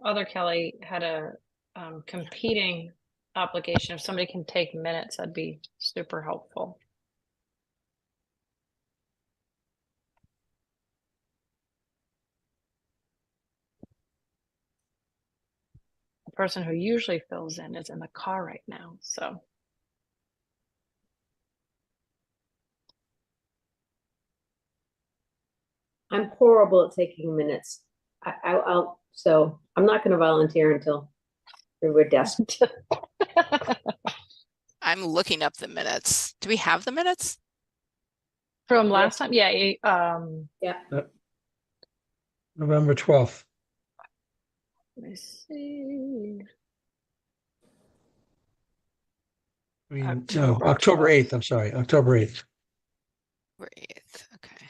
other Kelly had a competing obligation. If somebody can take minutes, that'd be super helpful. The person who usually fills in is in the car right now, so. I'm horrible at taking minutes. So I'm not going to volunteer until we're desperate. I'm looking up the minutes. Do we have the minutes? From last time? Yeah. Yeah. November 12th. Let me see. No, October 8th. I'm sorry, October 8th. Great. Okay.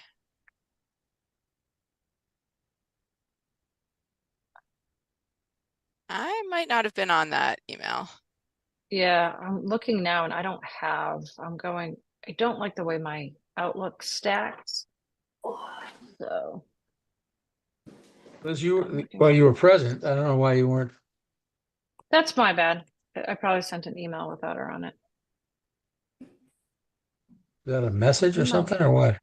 I might not have been on that email. Yeah, I'm looking now and I don't have, I don't like the way my Outlook stacks. So. Because you were present. I don't know why you weren't. That's my bad. I probably sent an email without her on it. Is that a message or No. something or what?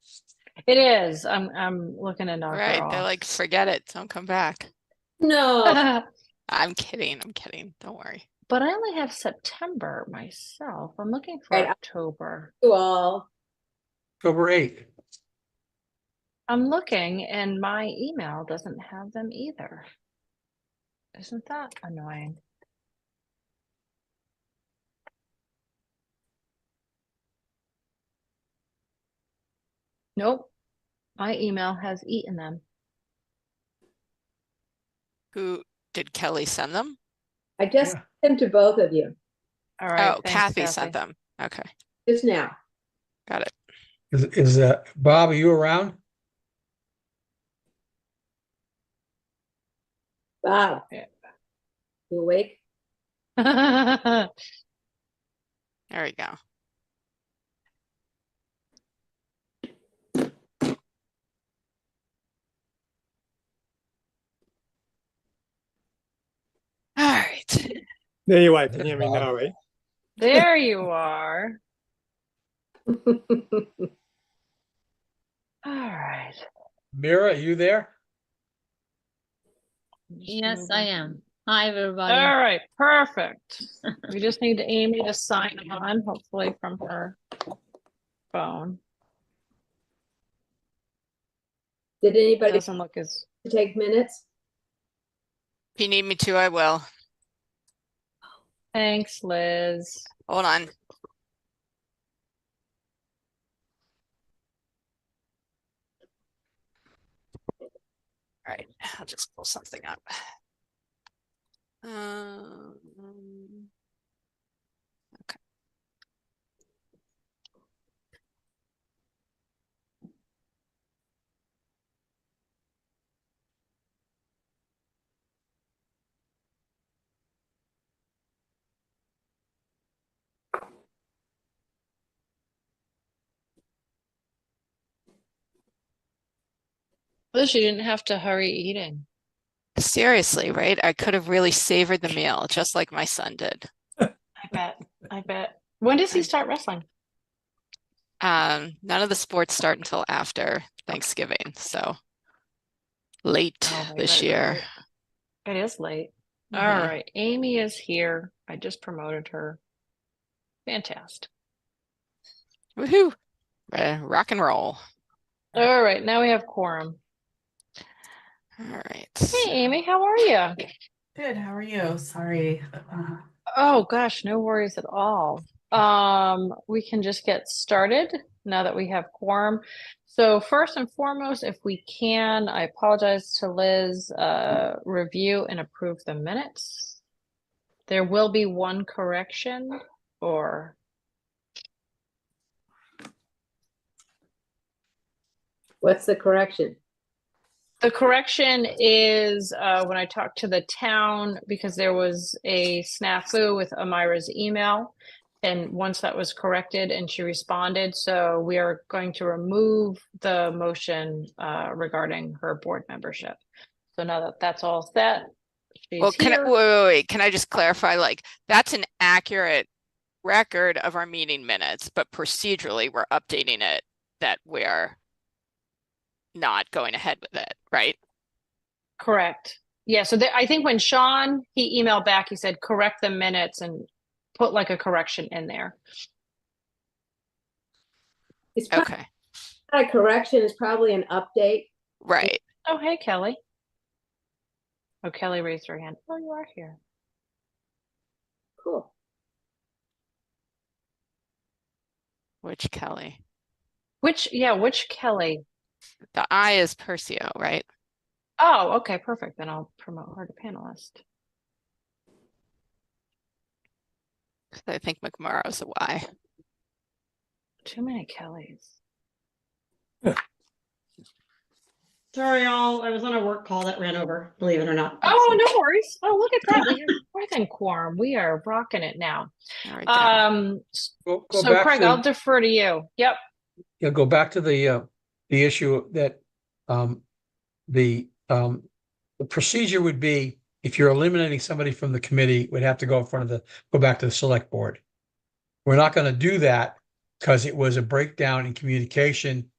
It is. I'm looking to knock her Right. off. They're like, forget it. Don't come back. No. I'm kidding. I'm kidding. Don't worry. But I only have September myself. I'm looking for Right. October. You all. October 8th. I'm looking and my email doesn't have them either. Isn't that annoying? Nope. My email has eaten them. Who did Kelly send them? I just sent them to both of you All right. Oh, Kathy sent them. Okay. just now. Got it. Is Bob, are you around? Bob, Yeah. you awake? There we go. All right. There you are. Can you hear me now, right? There you are. All right. Mira, are you there? Yes, I am. Hi, everybody. All right, perfect. We just need Amy to sign on, hopefully from her phone. Did anybody Doesn't look as take minutes? If you need me to, I will. thanks, Liz. Hold on. All right, I'll just pull something up. Okay. Liz, you didn't have to hurry eating. Seriously, right? I could have really savored the meal, just like my son did. I bet. When does he start wrestling? None of the sports start until after Thanksgiving, so late this year. It is late. All Mhm. right, Amy is here. I just promoted her. Fantastic. Woohoo! Rock and roll. All right, now we have quorum. All right. Hey, Amy, how are you? Good. How are you? Sorry. Oh gosh, no worries at all. We can just get started now that we have quorum. So first and foremost, if we can, I apologize to Liz, review and approve the minutes. There will be one correction or What's the correction? the correction is when I talked to the town because there was a snafu with Amira's email. And once that was corrected and she responded, so we are going to remove the motion regarding her board membership. So now that that's all set, Well, she's can I, here. wait, can I just clarify, like, that's an accurate record of our meeting minutes, but procedurally, we're updating it that we're not going ahead with it, right? Correct. Yeah, so I think when Sean, he emailed back, he said, correct the minutes and put like a correction in there. It's probably Okay, not a correction, it's probably an update. right. Oh, hey, Kelly. Oh, Kelly raised her hand. Oh, you are here. Cool. Which Kelly? Which Kelly? The I is Percio, right? Oh, okay, perfect. Then I'll promote her to panelist. 'Cause I think McMorrow's a Y. Too many Kellys. Sorry, y'all. I was on a work call that ran over, believe it or not. Oh, no worries. Oh, look at that. We have more than quorum. We are rocking it now. There we go. Go So back Craig, to- I'll defer to you. Yep. Yeah, go back to the issue that the procedure would be, if you're eliminating somebody from the committee, would have to go back to the select board. We're not going to do that because it was a breakdown in communication.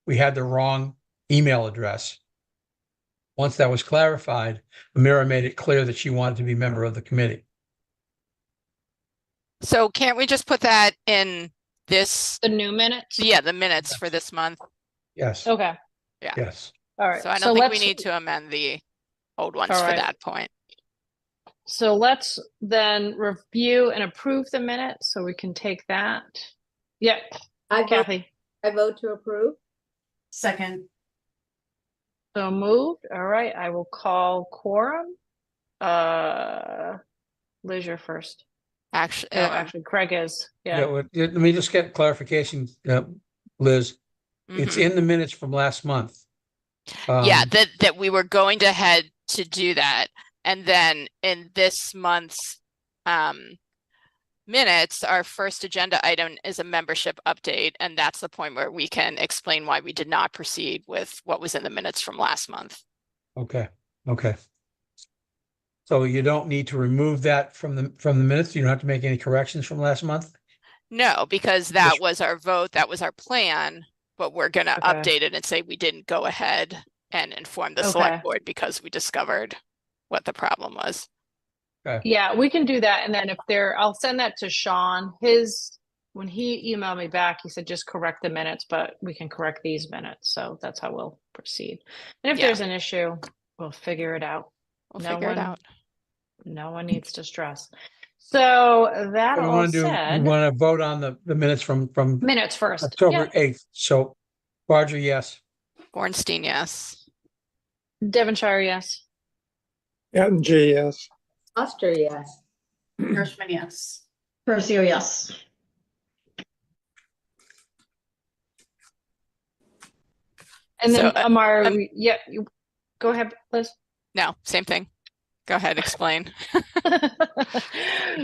We had the wrong email address. Once that was clarified, Amira made it clear that she wanted to be a member of the committee. So can't we just put that in this, The new minutes. yeah, the minutes for this month? Yes, Okay. yes. All right. So I don't think we let's- need to amend the old ones All for right. that point. So let's then review and approve the minutes so we can take that. Yep, Kathy. I vote to approve. Second. So moved. All right, I will call quorum. Liz, you're first. Actually, No, actually, Craig is. Yeah, Yeah. well, let me just get clarification, Liz. It's mhm. in the minutes from last month. Yeah, Um, that we were going to head to do that. And then in this month's minutes, our first agenda item is a membership update. And that's the point where we can explain why we did not proceed with what was in the minutes from last month. Okay, okay. So you don't need to remove that from the minutes? You don't have to make any corrections from last month? No, because that was our vote, that was our plan, but we're gonna Okay. update it and say we didn't go ahead and inform the Okay. select board because we discovered what the problem was. Yeah, we can do that. And then I'll send that to Sean. When he emailed me back, he said, just correct the minutes, but we can correct these minutes. So that's how we'll proceed. And if Yeah. there's an issue, we'll figure it out. We'll No figure it one- out. No one needs to stress. So that What do you all want to do? You said, want to vote on the minutes from minutes first. October Yep. 8th. So Roger, yes. Bornstein, yes. Devonshire, yes. Captain G, yes. Oster, yes. Hirschman, yes. Percio, yes. And then So, Amar, yeah, you go ahead, Liz. No, same thing. Go ahead, explain.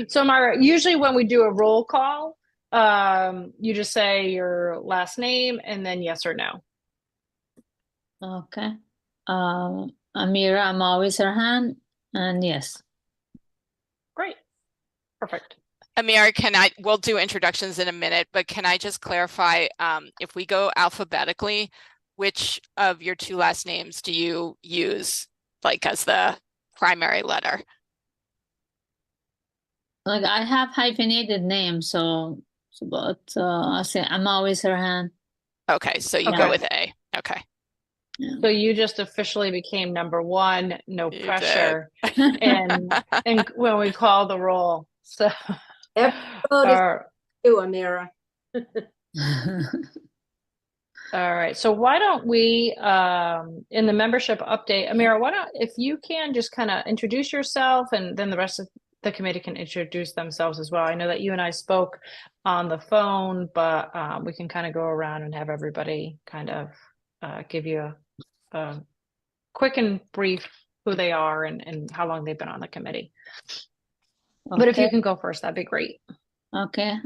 So Amar, usually when we do a roll call, you just say your last name and then yes or no. Okay. Amira, I'm always her hand, and yes. Great. Perfect. Amir, we'll do introductions in a minute, but can I just clarify, if we go alphabetically, which of your two last names do you use like as the primary letter? Like I have hyphenated names, but I say I'm always her hand. Okay, so you Okay. go with A. Okay. Yeah. So you just officially became number one, no You pressure. And when we call the roll, so. Every vote is All you, Amira. right, so why don't we, in the membership update, Amira, if you can just kind of introduce yourself and then the rest of the committee can introduce themselves as well. I know that you and I spoke on the phone, but we can kind of go around and have everybody kind of give you a quick and brief who they are and how long they've been on the committee. But if you Okay. can go first, that'd be great. Okay.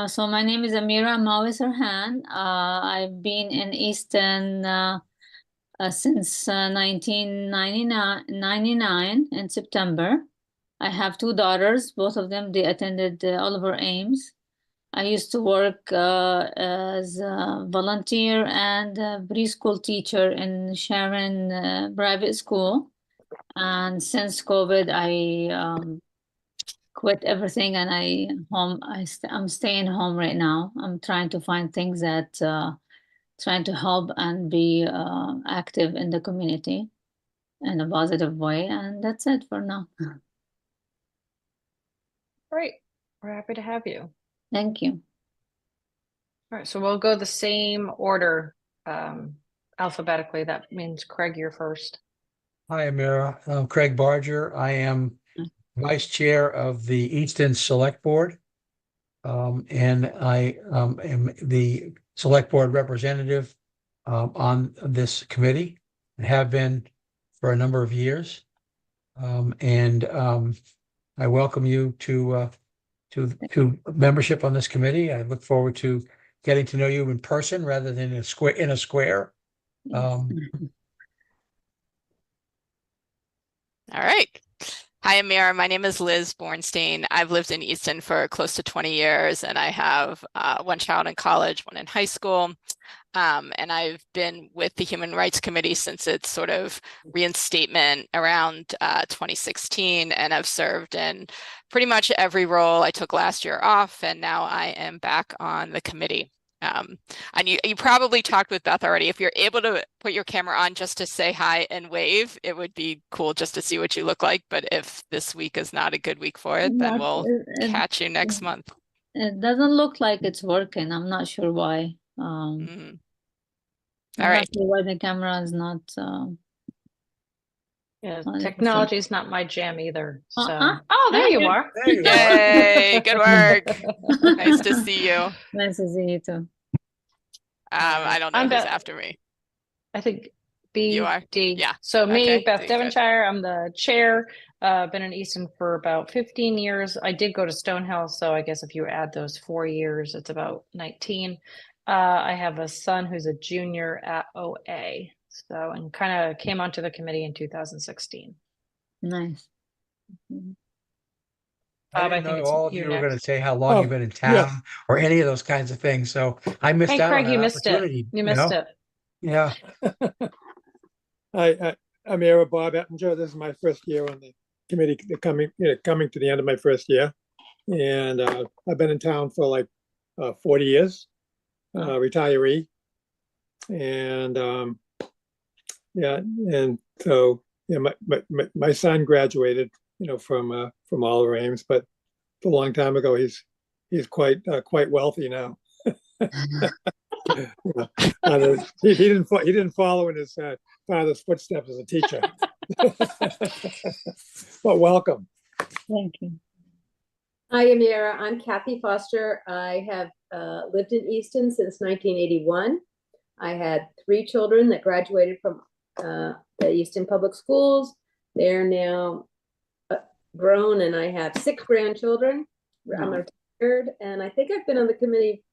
So my name is Amira. I'm always her hand. I've been in Easton since 1999 in September. I have two daughters. Both of them, they attended Oliver Ames. I used to work as a volunteer and a preschool teacher in Sharon private school. And since COVID, I quit everything and I'm staying home right now. I'm trying to find things that trying to help and be active in the community in a positive way. And that's it for now. Great. We're happy to have you. Thank you. All right, so we'll go the same order alphabetically. That means Craig, you're first. Hi, Amira. I'm Craig Barger. I am Vice Chair of the Easton Select Board. And I am the Select Board representative on this committee and have been for a number of years. I welcome you to membership on this committee. I look forward to getting to know you in person rather than in a square. All right. Hi, Amira. My name is Liz Bornstein. I've lived in Easton for close to 20 years, and I have one child in college, one in high school. And I've been with the Human Rights Committee since its sort of reinstatement around 2016, and I've served in pretty much every role. I took last year off, and now I am back on the committee. And you probably talked with Beth already. If you're able to put your camera on just to say hi and wave, it would be cool just to see what you look like. But if this week is not a good week for it, then we'll catch you next month. It doesn't look like it's working. I'm not sure why. All I'm right. not sure why the camera is not. Yeah, 100%. technology is not my jam either. So, Oh, there you are. There you are. Yay, good work. Nice to see you. Nice to see you too. I don't know I'm who's Beth. after me. I think B, You are? D. Yeah. So me, Okay, Beth D, good. Devonshire, I'm the chair. Been in Easton for about 15 years. I did go to Stonehill, so I guess if you add those 4 years, it's about 19. I have a son who's a junior at OA. So, and kind of came onto the committee in 2016. Nice. I Bob, I didn't think know it's all of you you were going to next. say how long Oh, you've been in town yeah. or any of those kinds of things. So I missed Hey, out Craig, on you that missed it. opportunity. You missed it. Yeah. I'm Era Bob Ettinger. This is my first year on the committee, coming to the end of my first year. And I've been in town for like 40 years, retiree. And and so my son graduated, from Oliver Ames, but a long time ago. He's quite wealthy now. He didn't follow in his father's footsteps as a teacher. But welcome. Thank you. Hi, Amira. I'm Kathy Foster. I have lived in Easton since 1981. I had 3 children that graduated from the Easton Public Schools. They're now grown, and I have 6 grandchildren. I'm retired, and I think I've been on the committee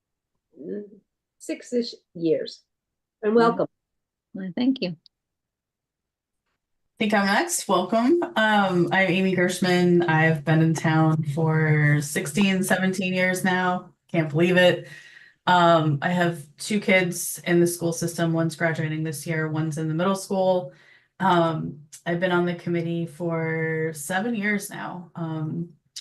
6-ish years. And welcome. Well, thank you. I think I'm next. Welcome. I'm Amy Gershman. I've been in town for 16, 17 years now. Can't believe it. I have 2 kids in the school system. One's graduating this year, one's in the middle school. I've been on the committee for 7 years now,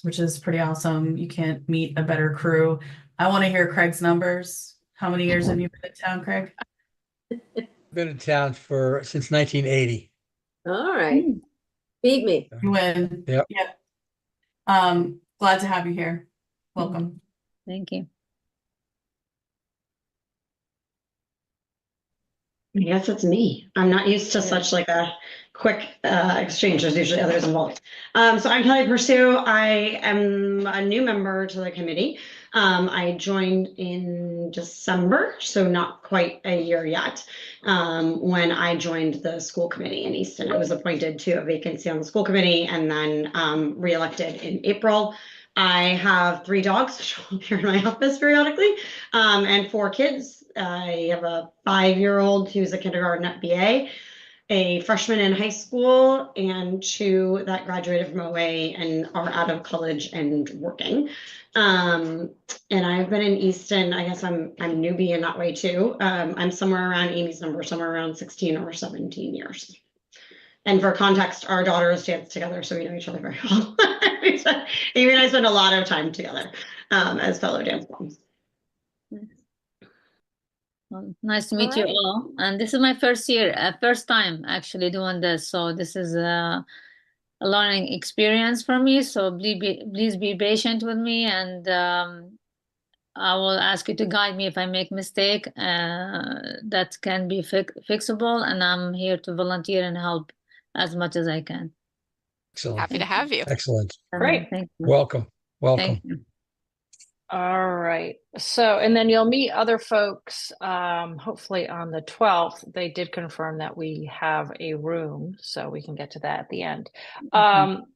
which is pretty awesome. You can't meet a better crew. I want to hear Craig's numbers. How many years have you been in town, Craig? Been in town since 1980. All right. Beat me. You win. Yep. Glad to have you here. Welcome. Thank you. I guess it's me. I'm not used to such like a quick exchange. There's usually others involved. So I'm Kelly Pursue. I am a new member to the committee. I joined in December, so not quite a year yet. When I joined the school committee in Easton, I was appointed to a vacancy on the school committee and then reelected in April. I have 3 dogs, which will appear in my office periodically, and 4 kids. I have a 5-year-old who's a kindergarten at BA, a freshman in high school and 2 that graduated from OA and are out of college and working. And I've been in Easton, I guess I'm newbie in that way too. I'm somewhere around Amy's number, somewhere around 16 or 17 years. And for context, our daughters dance together, so we know each other very well. Amy and I spend a lot of time together as fellow dance moms. Well, nice to meet you right. all. And this is my first time actually doing this. So this is a learning experience for me. So please be patient with me, and I will ask you to guide me if I make mistake that can be fixable, and I'm here to volunteer and help as much as I can. Excellent. Happy to have you. Excellent. Great. Thank you. Welcome. Welcome. Thank you. All right. So, and then you'll meet other folks, hopefully on the 12th. They did confirm that we have a room, so we can get to that at the end.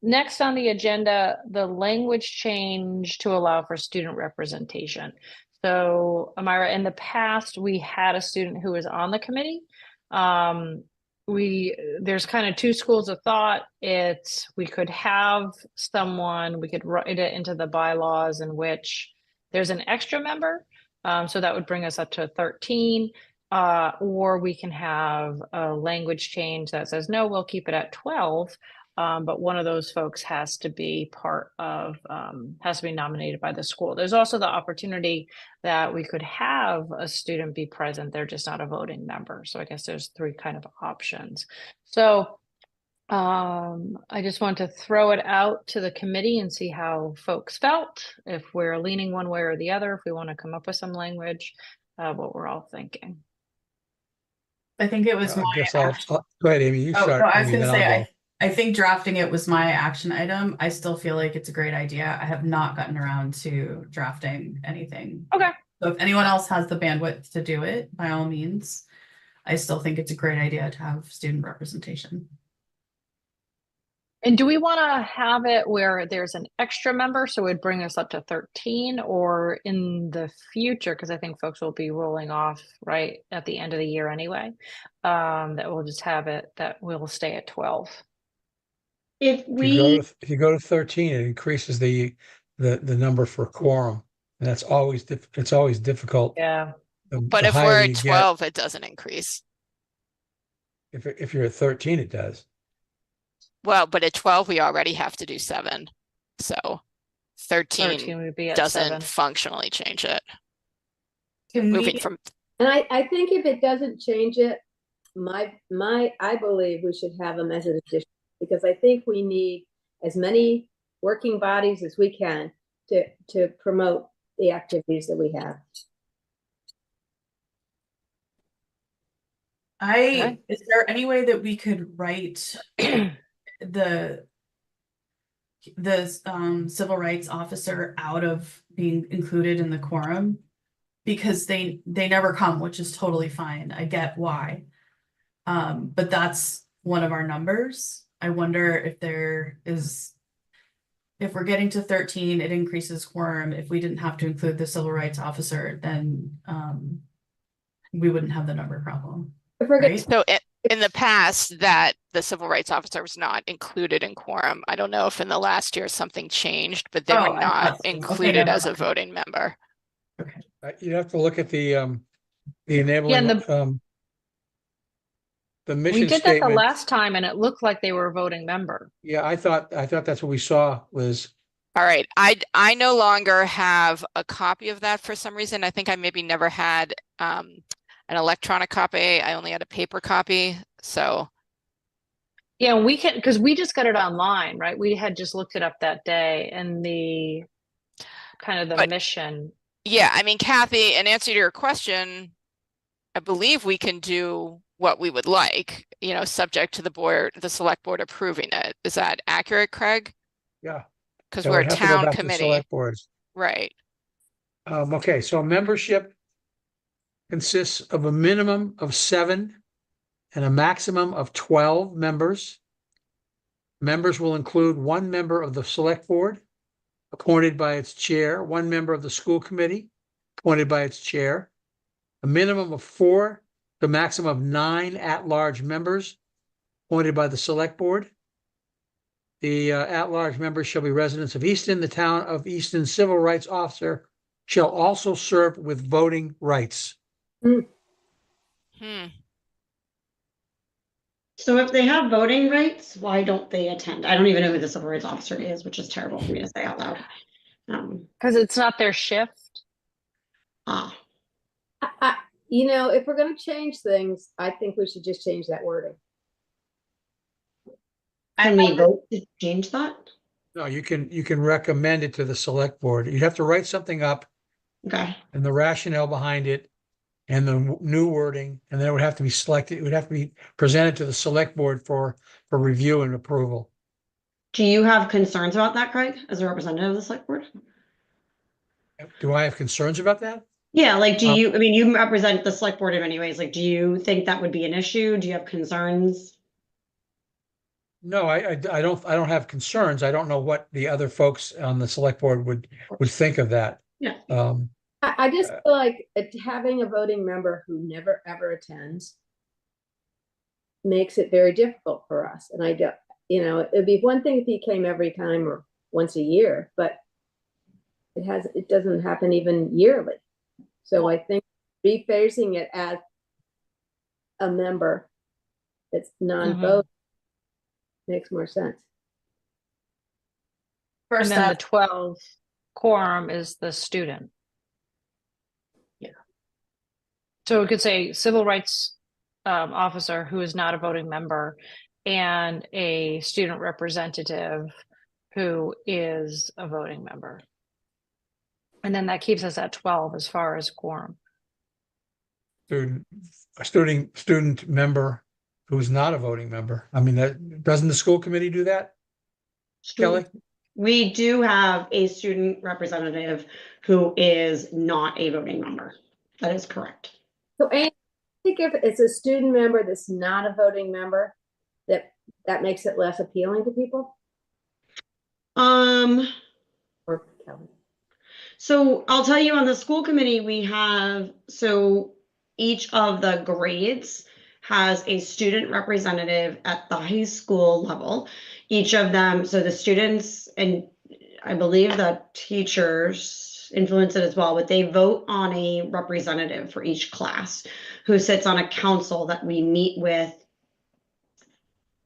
Next on the agenda, the language change to allow for student representation. So, Amira, in the past, we had a student who was on the committee. There's kind of 2 schools of thought. We could have someone, we could write it into the bylaws in which there's an extra member, so that would bring us up to 13, or we can have a language change that says, no, we'll keep it at 12, but one of those folks has to be has to be nominated by the school. There's also the opportunity that we could have a student be present, they're just not a voting member. So I guess there's 3 kind of options. So I just want to throw it out to the committee and see how folks felt, if we're leaning one way or the other, if we want to come up with some language, what we're all thinking. I think it was I my guess I'll go ahead, Amy. You Oh, start. no, I was Amy, gonna then I'll say, go. I think drafting it was my action item. I still feel like it's a great idea. I have not gotten around to drafting anything. Okay. So if anyone else has the bandwidth to do it, by all means, I still think it's a great idea to have student representation. And do we want to have it where there's an extra member, so it'd bring us up to 13, or in the future, because I think folks will be rolling off right at the end of the year anyway, that we'll just have it that we'll stay at 12. If If you go to 13, it increases the number for quorum, and that's always it's always difficult. Yeah. But The if we're higher at you get, 12, it doesn't increase. if you're at 13, it does. Well, but at 12, we already have to do 7. So 13 would be at doesn't 7. functionally change it. Can Moving we, from, And I think if it doesn't change it, I believe we should have them as an addition, because I think we need as many working bodies as we can to promote the activities that we have. is there any way that we could write the civil rights officer out of being included in the quorum? Because they never come, which is totally fine. I get why. But that's one of our numbers. I wonder if if we're getting to 13, it increases quorum. If we didn't have to include the civil rights officer, then we wouldn't have the number problem. Right? so in the past that the civil rights officer was not included in quorum. I don't know if in the last year something changed, but they were not included as a voting member. Okay. You'd have to look at the enabling, the mission We did that the statement. last time, and it looked like they were a voting member. Yeah, I thought that's what we saw, Liz. All right. I no longer have a copy of that for some reason. I think I maybe never had an electronic copy. I only had a paper copy. So yeah, we can, because we just got it online, right? We had just looked it up that day, and the kind of the mission. Yeah, I mean, Kathy, in answer to your question, I believe we can do what we would like, subject to the select board approving it. Is that accurate, Craig? Yeah. Because So we're we'd a have to go town back to committee. select boards. Right. Okay, so membership consists of a minimum of 7 and a maximum of 12 members. Members will include 1 member of the select board, appointed by its chair, 1 member of the school committee, appointed by its chair, a minimum of 4, the maximum of 9 at-large members, appointed by the select board. The at-large members shall be residents of Easton. The Town of Easton civil rights officer shall also serve with voting rights. Hmm. So if they have voting rights, why don't they attend? I don't even know who the civil rights officer is, which is terrible for me to say out loud. Because it's not their shift. Ah, You know, if we're gonna change things, I think we should just change that wording. can we vote to change that? No, you can recommend it to the select board. You'd have to write something up Okay. and the rationale behind it and the new wording, and then it would have to be selected. It would have to be presented to the select board for review and approval. Do you have concerns about that, Craig, as a representative of the select board? Do I have concerns about that? Yeah, like, do you, I mean, you represent the select board in many ways. Like, do you think that would be an issue? Do you have concerns? No, I don't have concerns. I don't know what the other folks on the select board would think of that. Yeah. I just feel like having a voting member who never ever attends makes it very difficult for us. And I don't, you know, it'd be one thing if he came every time or once a year, but it doesn't happen even yearly. So I think rephasing it as a member that's non-voting makes more sense. And First then the up, 12 quorum is the student. Yeah. So we could say civil rights officer who is not a voting member and a student representative who is a voting member. And then that keeps us at 12 as far as quorum. A student member who's not a voting member. I mean, doesn't the school committee do that? Kelly? We do have a student representative who is not a voting member. That is correct. So I think if it's a student member that's not a voting member, that makes it less appealing to people. Or Kelly. So I'll tell you on the school committee, we have, so each of the grades has a student representative at the high school level. Each of them, so the students and I believe the teachers influence it as well, but they vote on a representative for each class who sits on a council that we meet with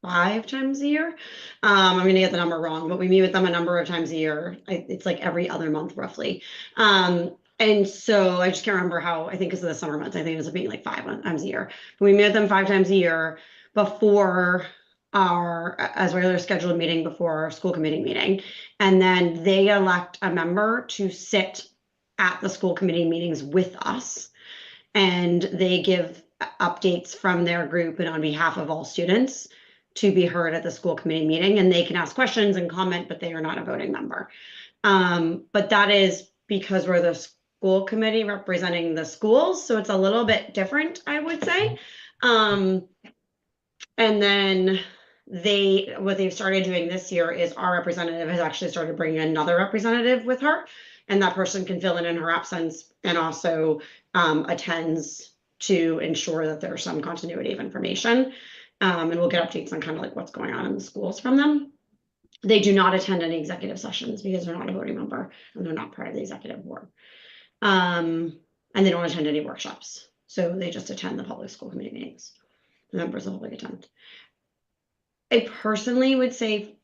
5 times a year. I'm going to get the number wrong, but we meet with them a number of times a year. It's like every other month roughly. And so I just can't remember how, I think because of the summer months, I think it was being like 5 times a year. We meet with them 5 times a year before as regular scheduled meeting before our school committee meeting. And then they elect a member to sit at the school committee meetings with us. And they give updates from their group and on behalf of all students to be heard at the school committee meeting, and they can ask questions and comment, but they are not a voting member. But that is because we're the school committee representing the schools, so it's a little bit different, I would say. And then what they've started doing this year is our representative has actually started bringing another representative with her, and that person can fill in her absence and also attends to ensure that there's some continuity of information. And we'll get updates on kind of like what's going on in the schools from them. They do not attend any executive sessions because they're not a voting member and they're not part of the executive board. And they don't attend any workshops. So they just attend the public school committee meetings. The members of the public attend. I personally would say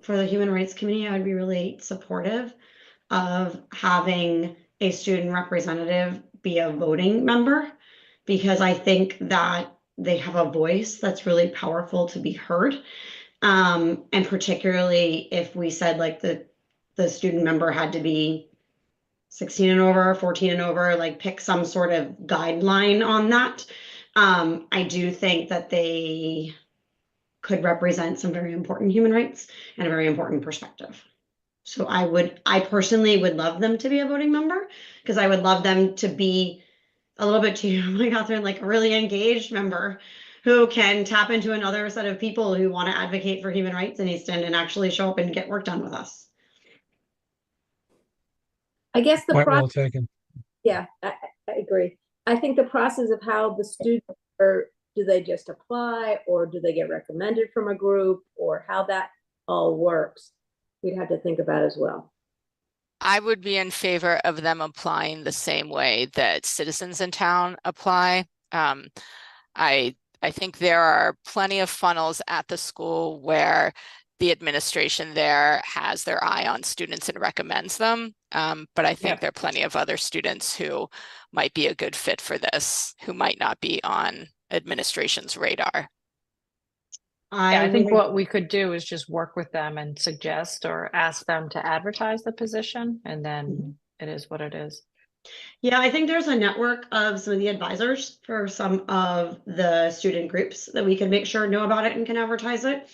for the Human Rights Committee, I would be really supportive of having a student representative be a voting member, because I think that they have a voice that's really powerful to be heard. And particularly if we said like the student member had to be 16 and over, 14 and over, like pick some sort of guideline on that. I do think that they could represent some very important human rights and a very important perspective. So I personally would love them to be a voting member, because I would love them to be a little bit too, like Catherine, like a really engaged member who can tap into another set of people who want to advocate for human rights in Easton and actually show up and get work done with us. I guess the Point well process, taken. yeah, I agree. I think the process of how the students are do they just apply, or do they get recommended from a group, or how that all works? We'd have to think about as well. I would be in favor of them applying the same way that citizens in town apply. I think there are plenty of funnels at the school where the administration there has their eye on students and recommends them. But I think there are plenty of other students who might be a good fit for this, who might not be on administration's radar. I think what we could do is just work with them and suggest or ask them to advertise the position, and then it is what it is. Yeah, I think there's a network of some of the advisors for some of the student groups that we can make sure know about it and can advertise it.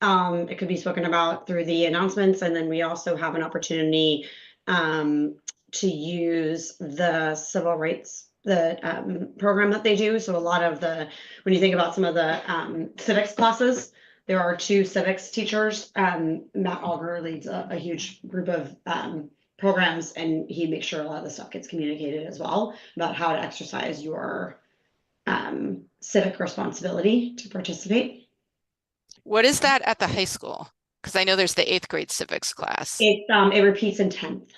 It could be spoken about through the announcements, and then we also have an opportunity to use the civil rights, the program that they do. So a lot of when you think about some of the civics classes, there are 2 civics teachers. Matt Auger leads a huge group of programs, and he makes sure a lot of the stuff gets communicated as well about how to exercise your civic responsibility to participate. What is that at the high school? Because I know there's the 8th grade civics class. It repeats in 10th.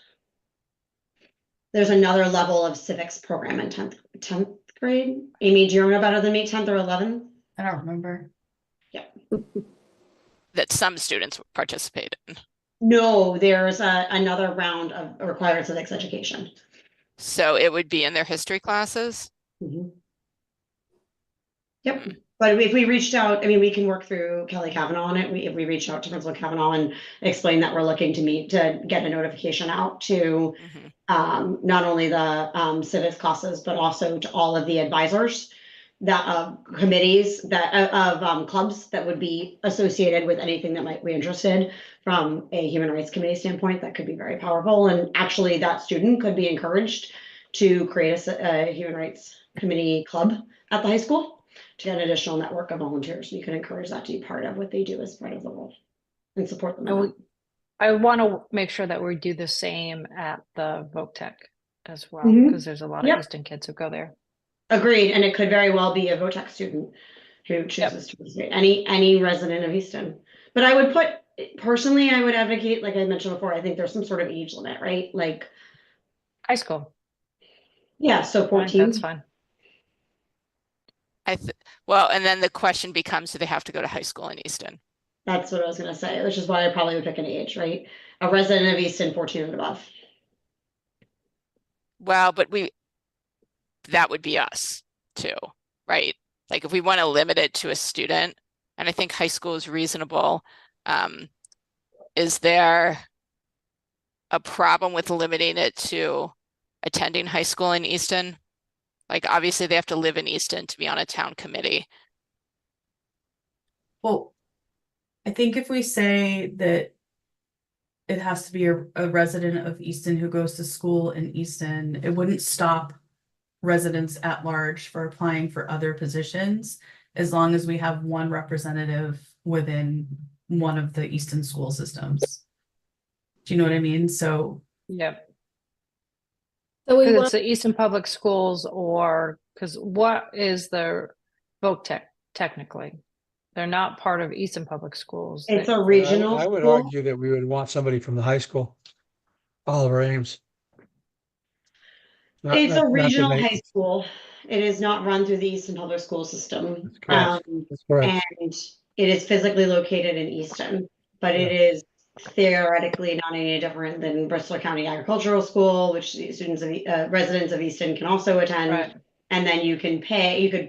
There's another level of civics program in 10th grade. Amy, do you remember better than me, 10th or 11th? I don't remember. Yeah. That some students participate in. No, there's another round of required civics education. So it would be in their history classes? Yep. But if we reached out, I mean, we can work through Kelly Kavanaugh on it. If we reach out to Principal Kavanaugh and explain that we're looking to meet to get a notification out to not only the civics classes, but also to all of the advisors that committees that of clubs that would be associated with anything that might be interested from a human rights committee standpoint. That could be very powerful. And actually that student could be encouraged to create a human rights committee club at the high school to get an additional network of volunteers. We could encourage that to be part of what they do as part of the role and support them. I want to make sure that we do the same at the VOTEC as well, because there's a lot of Easton kids who go there. Agreed, and it could very well be a VOTEC student who chooses to participate, any resident of Easton. But I would personally, I would advocate, like I mentioned before, I think there's some sort of age limit, right? Like high school. Yeah, so 14. That's fine. Well, and then the question becomes, do they have to go to high school in Easton? That's what I was going to say, which is why I probably would pick an age, right? A resident of Easton, 14 and above. Well, but that would be us too, right? Like if we want to limit it to a student, and I think high school is reasonable, is there a problem with limiting it to attending high school in Easton? Like obviously they have to live in Easton to be on a town committee. Well, I think if we say that it has to be a resident of Easton who goes to school in Easton, it wouldn't stop residents at large for applying for other positions, as long as we have one representative within one of the Easton school systems. Do you know what I mean? So yeah. So it's the Easton Public Schools, or because what is the VOTEC technically? They're not part of Easton Public Schools. It's a regional. I would school. argue that we would want somebody from the high school. Oliver Ames. It's a regional high school. It is not run through the Easton Public School system. That's correct. And it is physically located in Easton, but it is theoretically not any different than Bristol County Agricultural School, which students of residents of Easton can also attend. Right. And then you could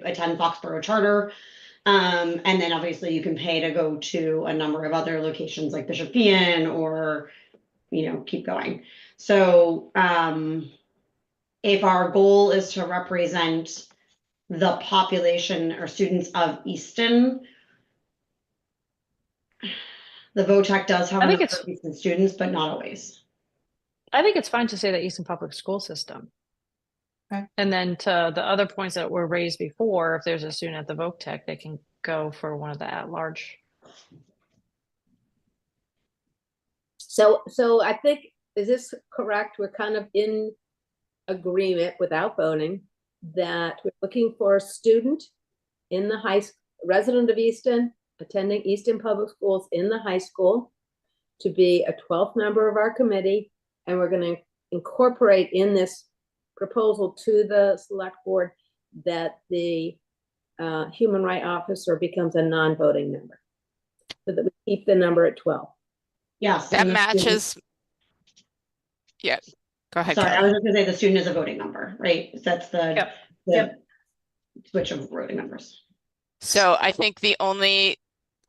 attend Foxborough Charter. And then obviously you can pay to go to a number of other locations like Bishop Ian or, keep going. So if our goal is to represent the population or students of Easton, the VOTEC does have Easton students, but not always. I think it's fine to say the Easton Public School System. Okay. And then to the other points that were raised before, if there's a student at the VOTEC, they can go for one of the at-large. So I think, is this correct? We're kind of in agreement without voting that we're looking for a student in the resident of Easton, attending Easton Public Schools in the high school, to be a 12th member of our committee, and we're going to incorporate in this proposal to the select board that the human right officer becomes a non-voting member, so that we keep the number at 12. Yes. That and the student- matches. Yeah, go ahead, Sorry, I Kelly. was just gonna say the student is a voting member, right? That's the, Yep. the switch of voting members. So I think the only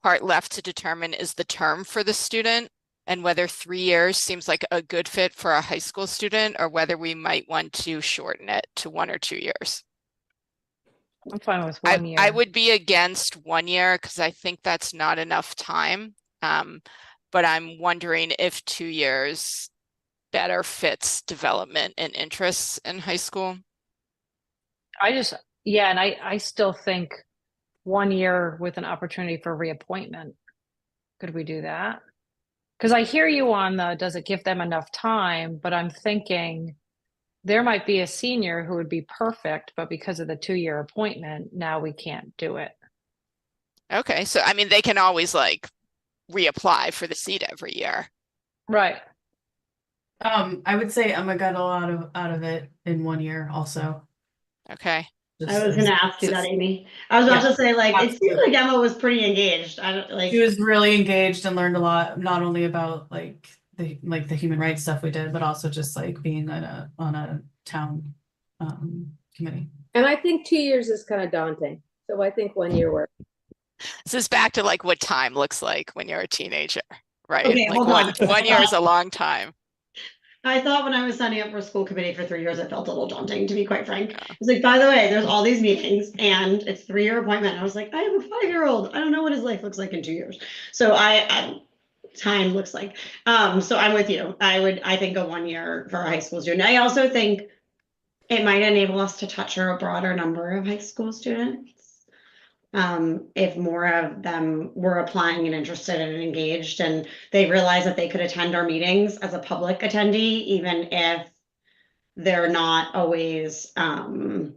part left to determine is the term for the student and whether 3 years seems like a good fit for a high school student or whether we might want to shorten it to 1 or 2 years. I'm fine with 1 year. I would be against 1 year because I think that's not enough time. But I'm wondering if 2 years better fits development and interests in high school. Yeah, and I still think 1 year with an opportunity for reappointment. Could we do that? Because I hear you on does it give them enough time? But I'm thinking there might be a senior who would be perfect, but because of the 2-year appointment, now we can't do it. Okay, so I mean, they can always like reapply for the seat every year. Right. I would say Emma got a lot out of it in 1 year also. Okay. I was gonna ask you that, Amy. I was about to say, like, it seemed like Emma was pretty engaged. I don't like. She was really engaged and learned a lot, not only about like the human rights stuff we did, but also just like being on a town committee. And I think 2 years is kind of daunting, so I think 1 year works. This is back to like what time looks like when you're a teenager, right? Okay, Like hold on. 1 year is a long time. I thought when I was signing up for school committee for 3 years, it felt a little daunting, to be quite frank. I was like, by the way, there's all these meetings and it's 3-year appointment. I was like, I have a 5-year-old. I don't know what his life looks like in 2 years. So time looks like. So I'm with you. I think a 1 year for a high school student. I also think it might enable us to touch a broader number of high school students. If more of them were applying and interested and engaged, and they realize that they could attend our meetings as a public attendee, even if they're not always a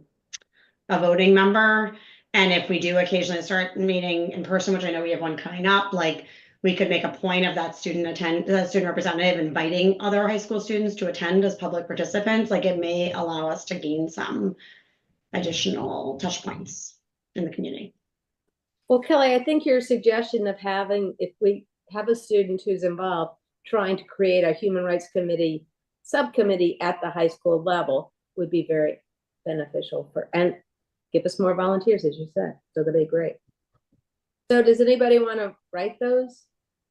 voting member. And if we do occasionally start meeting in person, which I know we have one coming up, like we could make a point of that student representative inviting other high school students to attend as public participants. Like it may allow us to gain some additional touch points in the community. Well, Kelly, I think your suggestion of if we have a student who's involved, trying to create a human rights committee subcommittee at the high school level would be very beneficial and give us more volunteers, as you said. So that'd be great. So does anybody want to write those?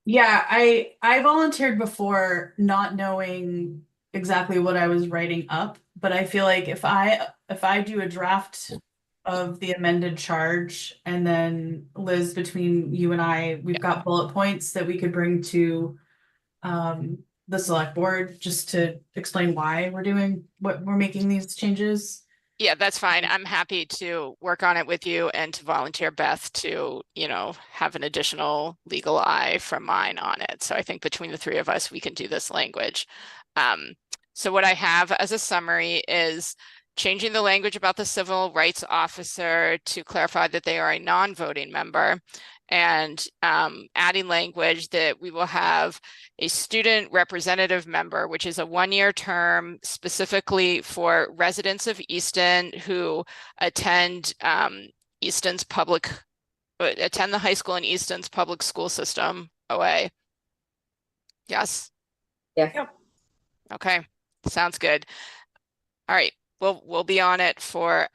Yeah, I volunteered before not knowing exactly what I was writing up, but I feel like if I do a draft of the amended charge, and then Liz, between you and I, we've got bullet points that we could bring to the select board just to explain why we're making these changes. Yeah, that's fine. I'm happy to work on it with you and to volunteer Beth to, have an additional legal eye from mine on it. So I think between the three of us, we can do this language. So what I have as a summary is changing the language about the civil rights officer to clarify that they are a non-voting member, and adding language that we will have a student representative member, which is a 1-year term specifically for residents of Easton who attend attend the high school in Easton's public school system, OA. Yes? Yeah. Yep. Okay, sounds good. All right. We'll be on it for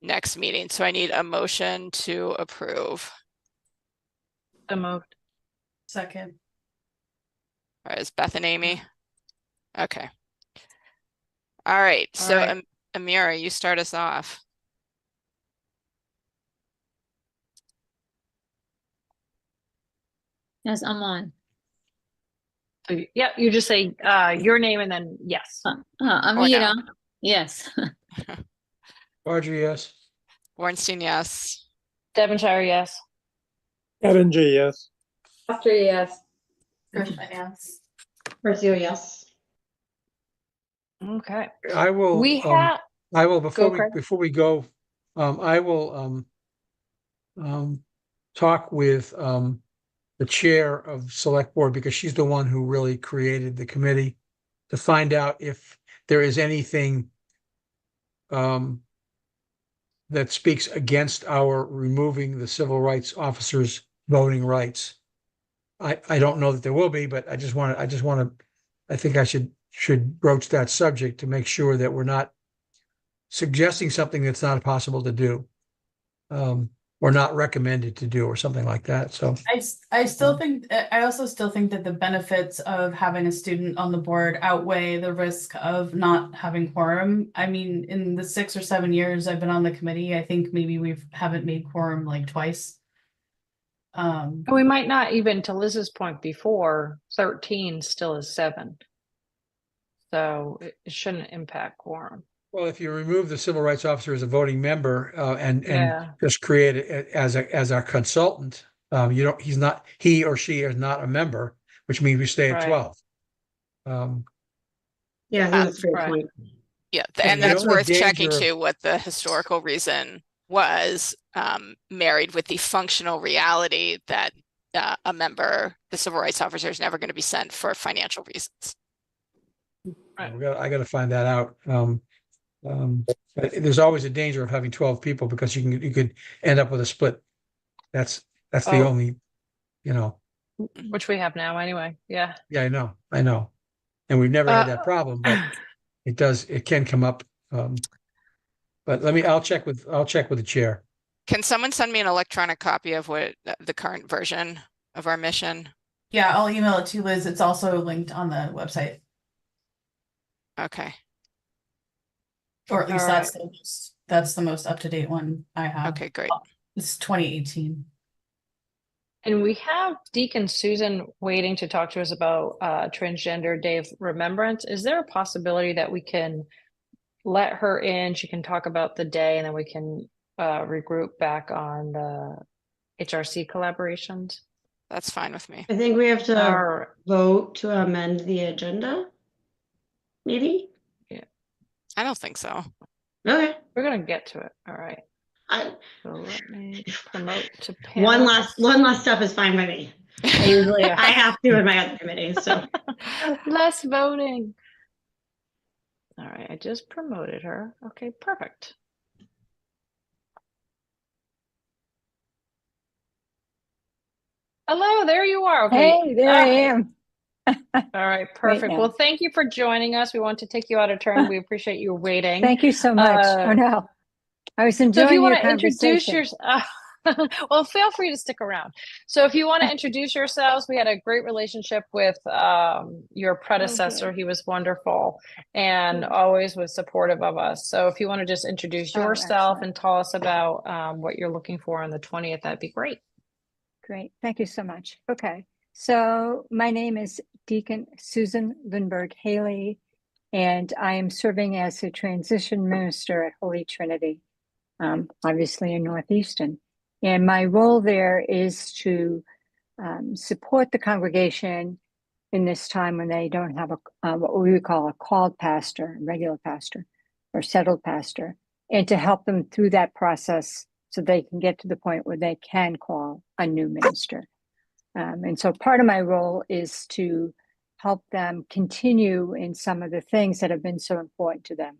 next meeting. So I need a motion to approve. So moved. Second. All right, is Beth and Amy? Okay. All right. So right. Amira, you start us off. Yes, I'm on. So, yeah, you just say your name and then yes. Amira, yes. Audrey, yes. Bornstein, yes. Devonshire, yes. Evan G, yes. After yes. Yes. Rocio, yes. Okay. I will. We have. I will Go, Craig. before we go. I will talk with the chair of select board, because she's the one who really created the committee, to find out if there is anything that speaks against our removing the civil rights officers' voting rights. I don't know that there will be, but I think I should broach that subject to make sure that we're not suggesting something that's not possible to do, or not recommended to do, or something like that. So I still think, I also still think that the benefits of having a student on the board outweigh the risk of not having quorum. I mean, in the 6 or 7 years I've been on the committee, I think maybe haven't made quorum like twice. We might not even, to Liz's point before, 13 still is 7. So it shouldn't impact quorum. well, if you remove the civil rights officer as a voting member, and Yeah. just create it as our consultant, he or she is not a member, which means we stay at Right. 12. Yeah, I think that's a great Right. point. Yeah, And and the that's only worth checking danger of- too, what the historical reason was, married with the functional reality that a member, the civil rights officer, is never going to be sent for financial reasons. Right. I got to find that out. But there's always a danger of having 12 people, because you could end up with a split. That's the Oh. only, Which we have now anyway. Yeah. yeah, I know. And we've never had that problem, but it can come up. But I'll check with the chair. Can someone send me an electronic copy of what the current version of our mission? Yeah, I'll email it to you, Liz. It's also linked on the website. Okay. Or at least All that's the most up-to-date one I have. Okay, great. It's 2018. And we have Deacon Susan waiting to talk to us about Transgender Day of Remembrance. Is there a possibility that we can let her in? She can talk about the day, and then we can regroup back on the HRC collaborations. That's fine with me. I think we have to Or vote to amend the agenda. Maybe? I don't think so. Okay. we're gonna get to it. All right. I, So let me promote to one panelists. last step is fine by me. I usually I have to in my other committees. So Less voting. All right, I just promoted her. Okay, perfect. Hello, there you are. Okay. Hey, there I am. All right, perfect. now. Well, thank you for joining us. We want to take you out of turn. We appreciate you waiting. Thank you so much. Oh no, I was So if enjoying you your want to introduce conversation. yourself, well, feel free to stick around. So if you want to introduce yourselves, we had a great relationship with your predecessor. He was wonderful and Good. always was supportive of us. So if you want to just introduce Oh, yourself excellent. and tell us about what you're looking for on the 20th, that'd be great. Great. Thank you so much. Okay. So my name is Deacon Susan Lindbergh Haley, and I am serving as a transition minister at Holy Trinity, obviously in North Easton. And my role there is to support the congregation in this time when they don't have what we would call a called pastor, regular pastor, or settled pastor, and to help them through that process so they can get to the point where they can call a new minister. And so part of my role is to help them continue in some of the things that have been so important to them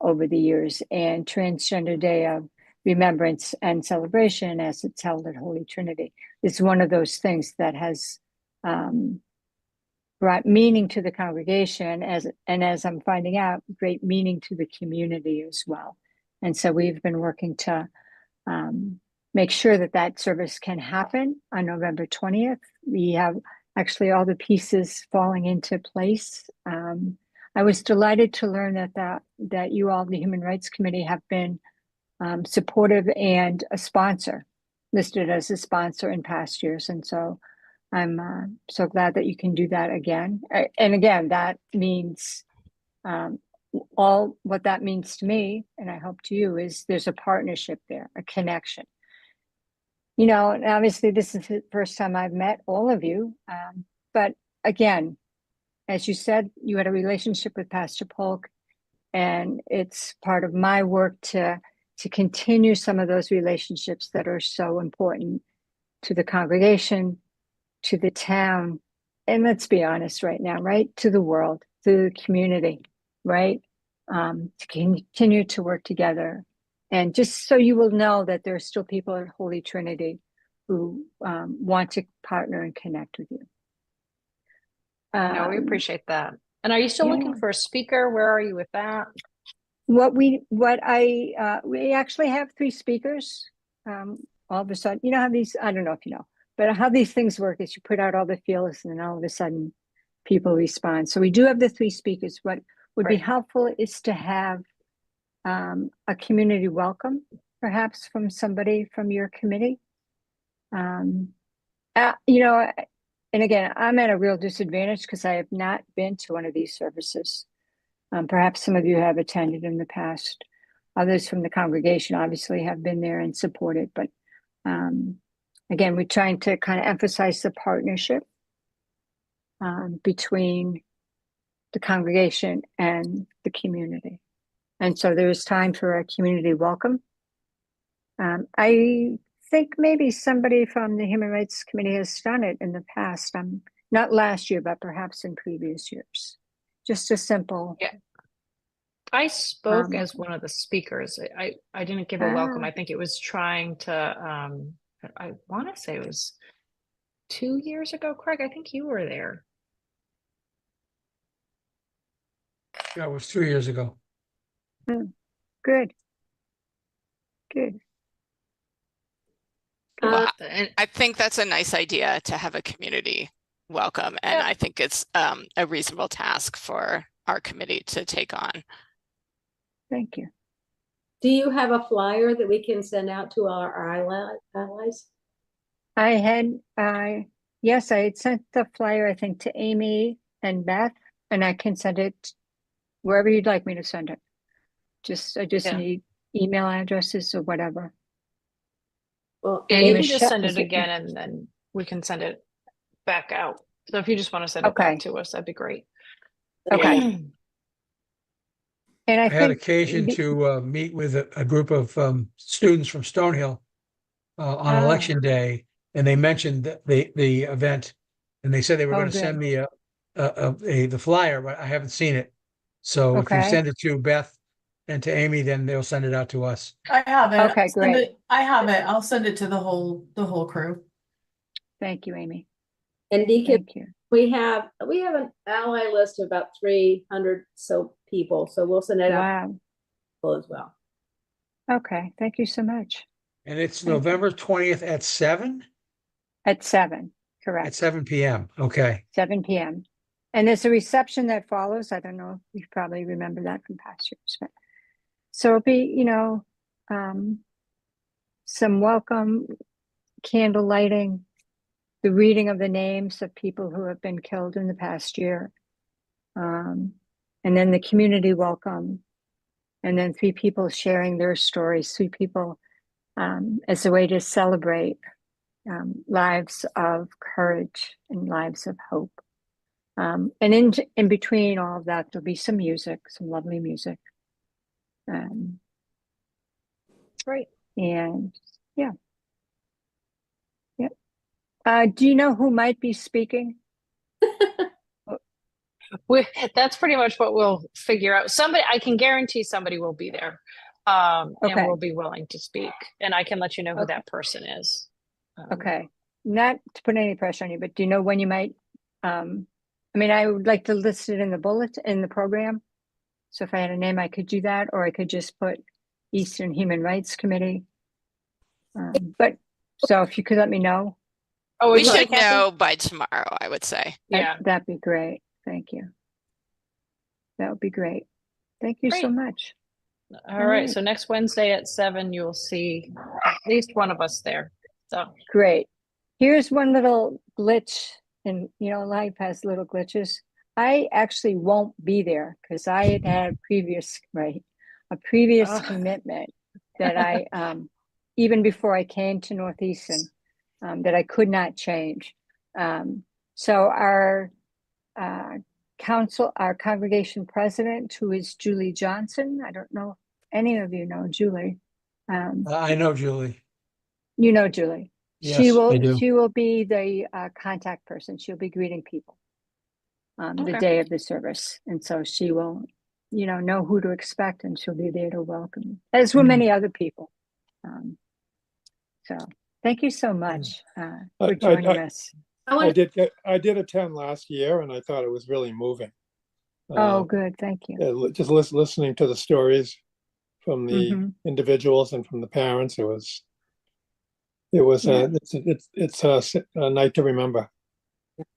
over the years. And Transgender Day of Remembrance and Celebration, as it's held at Holy Trinity, is one of those things that has brought meaning to the congregation, as I'm finding out, great meaning to the community as well. And so we've been working to make sure that service can happen on November 20th. We have actually all the pieces falling into place. I was delighted to learn that you all, the Human Rights Committee, have been supportive and a sponsor, listed as a sponsor in past years. And so I'm so glad that you can do that again. And again, that means all what that means to me, and I hope to you, is there's a partnership there, a connection. And obviously this is the first time I've met all of you. But again, as you said, you had a relationship with Pastor Polk, and it's part of my work to to continue some of those relationships that are so important to the congregation, to the town, and let's be honest right now, right? To the world, to the community, right? To continue to work together. And just so you will know that there are still people at Holy Trinity who want to partner and connect with you. No, we appreciate that. And are you still looking for a speaker? Where are you with that? We actually have 3 speakers. All of a sudden, you know how these, I don't know if you know, but how these things work is you put out all the feelers and then all of a sudden people respond. So we do have the 3 speakers. What would be helpful is to have a community welcome, perhaps from somebody from your committee. You know, and again, I'm at a real disadvantage because I have not been to one of these services. Perhaps some of you have attended in the past. Others from the congregation obviously have been there and supported, but again, we're trying to kind of emphasize the partnership between the congregation and the community. And so there's time for a community welcome. I think maybe somebody from the Human Rights Committee has done it in the past. Not last year, but perhaps in previous years. Just a simple. Yeah. I spoke as one of the speakers. I didn't give a welcome. I think it was trying to, I want to say it was 2 years ago, Craig. I think you were there. Yeah, it was 2 years ago. Good. Good. Well, and I think that's a nice idea to have a community welcome. And I think it's a reasonable task for our committee to take on. Thank you. Do you have a flyer that we can send out to our allies? Yes, I had sent the flyer, I think, to Amy and Beth, and I can send it wherever you'd like me to send it. I just need email addresses or whatever. Well, Yeah, you can just send it again and then we can send it back out. So if you just want to send it back to us, that'd be great. Okay. And I had occasion to meet with a group of students from Stonehill on election day, and they mentioned the event, and they said they were going to send me the flyer, but I haven't seen it. So if you send it to Beth and to Amy, then they'll send it out to us. I have it. Okay, great. I have it. I'll send it to the whole crew. Thank you, Amy. And Deacon, thank you. we have an ally list of about 300 so people, so we'll send it out as well. Okay, thank you so much. And it's November 20th at 7? At 7, correct. At 7 p.m. Okay. 7 p.m. And there's a reception that follows. I don't know if you probably remember that from past years, but so it'll be, some welcome, candle lighting, the reading of the names of people who have been killed in the past year, and then the community welcome, and then 3 people sharing their stories, 3 people as a way to celebrate lives of courage and lives of hope. And in between all of that, there'll be some music, some lovely music. Great. And yeah. Do you know who might be speaking? That's pretty much what we'll figure out. I can guarantee somebody will be there and will be willing to speak. And I can let you know who that person is. Okay. Not to put any pressure on you, but do you know when you might? I would like to list it in the bullet in the program. So if I had a name, I could do that, or I could just put Eastern Human Rights Committee. But so if you could let me know. Oh, we should know by tomorrow, I would say. Yeah, that'd be great. Thank you. That would be great. Thank you so much. All right. So next Wednesday at 7, you'll see at least one of us there. So great. Here's one little glitch, and life has little glitches. I actually won't be there because I had a previous commitment that I even before I came to Northeastern that I could not change. So our congregation president, who is Julie Johnson, I don't know if any of you know Julie. I know Julie. You know Julie. Yes, I do. She will be the contact person. She'll be greeting people the Okay. day of the service. And so she will, know who to expect, and she'll be there to welcome you, as will many other people. So thank you so much for joining us. I did attend last year, and I thought it was really moving. Oh, good. Thank you. Yeah, just listening to the stories from the individuals and from the parents, it's a night to remember.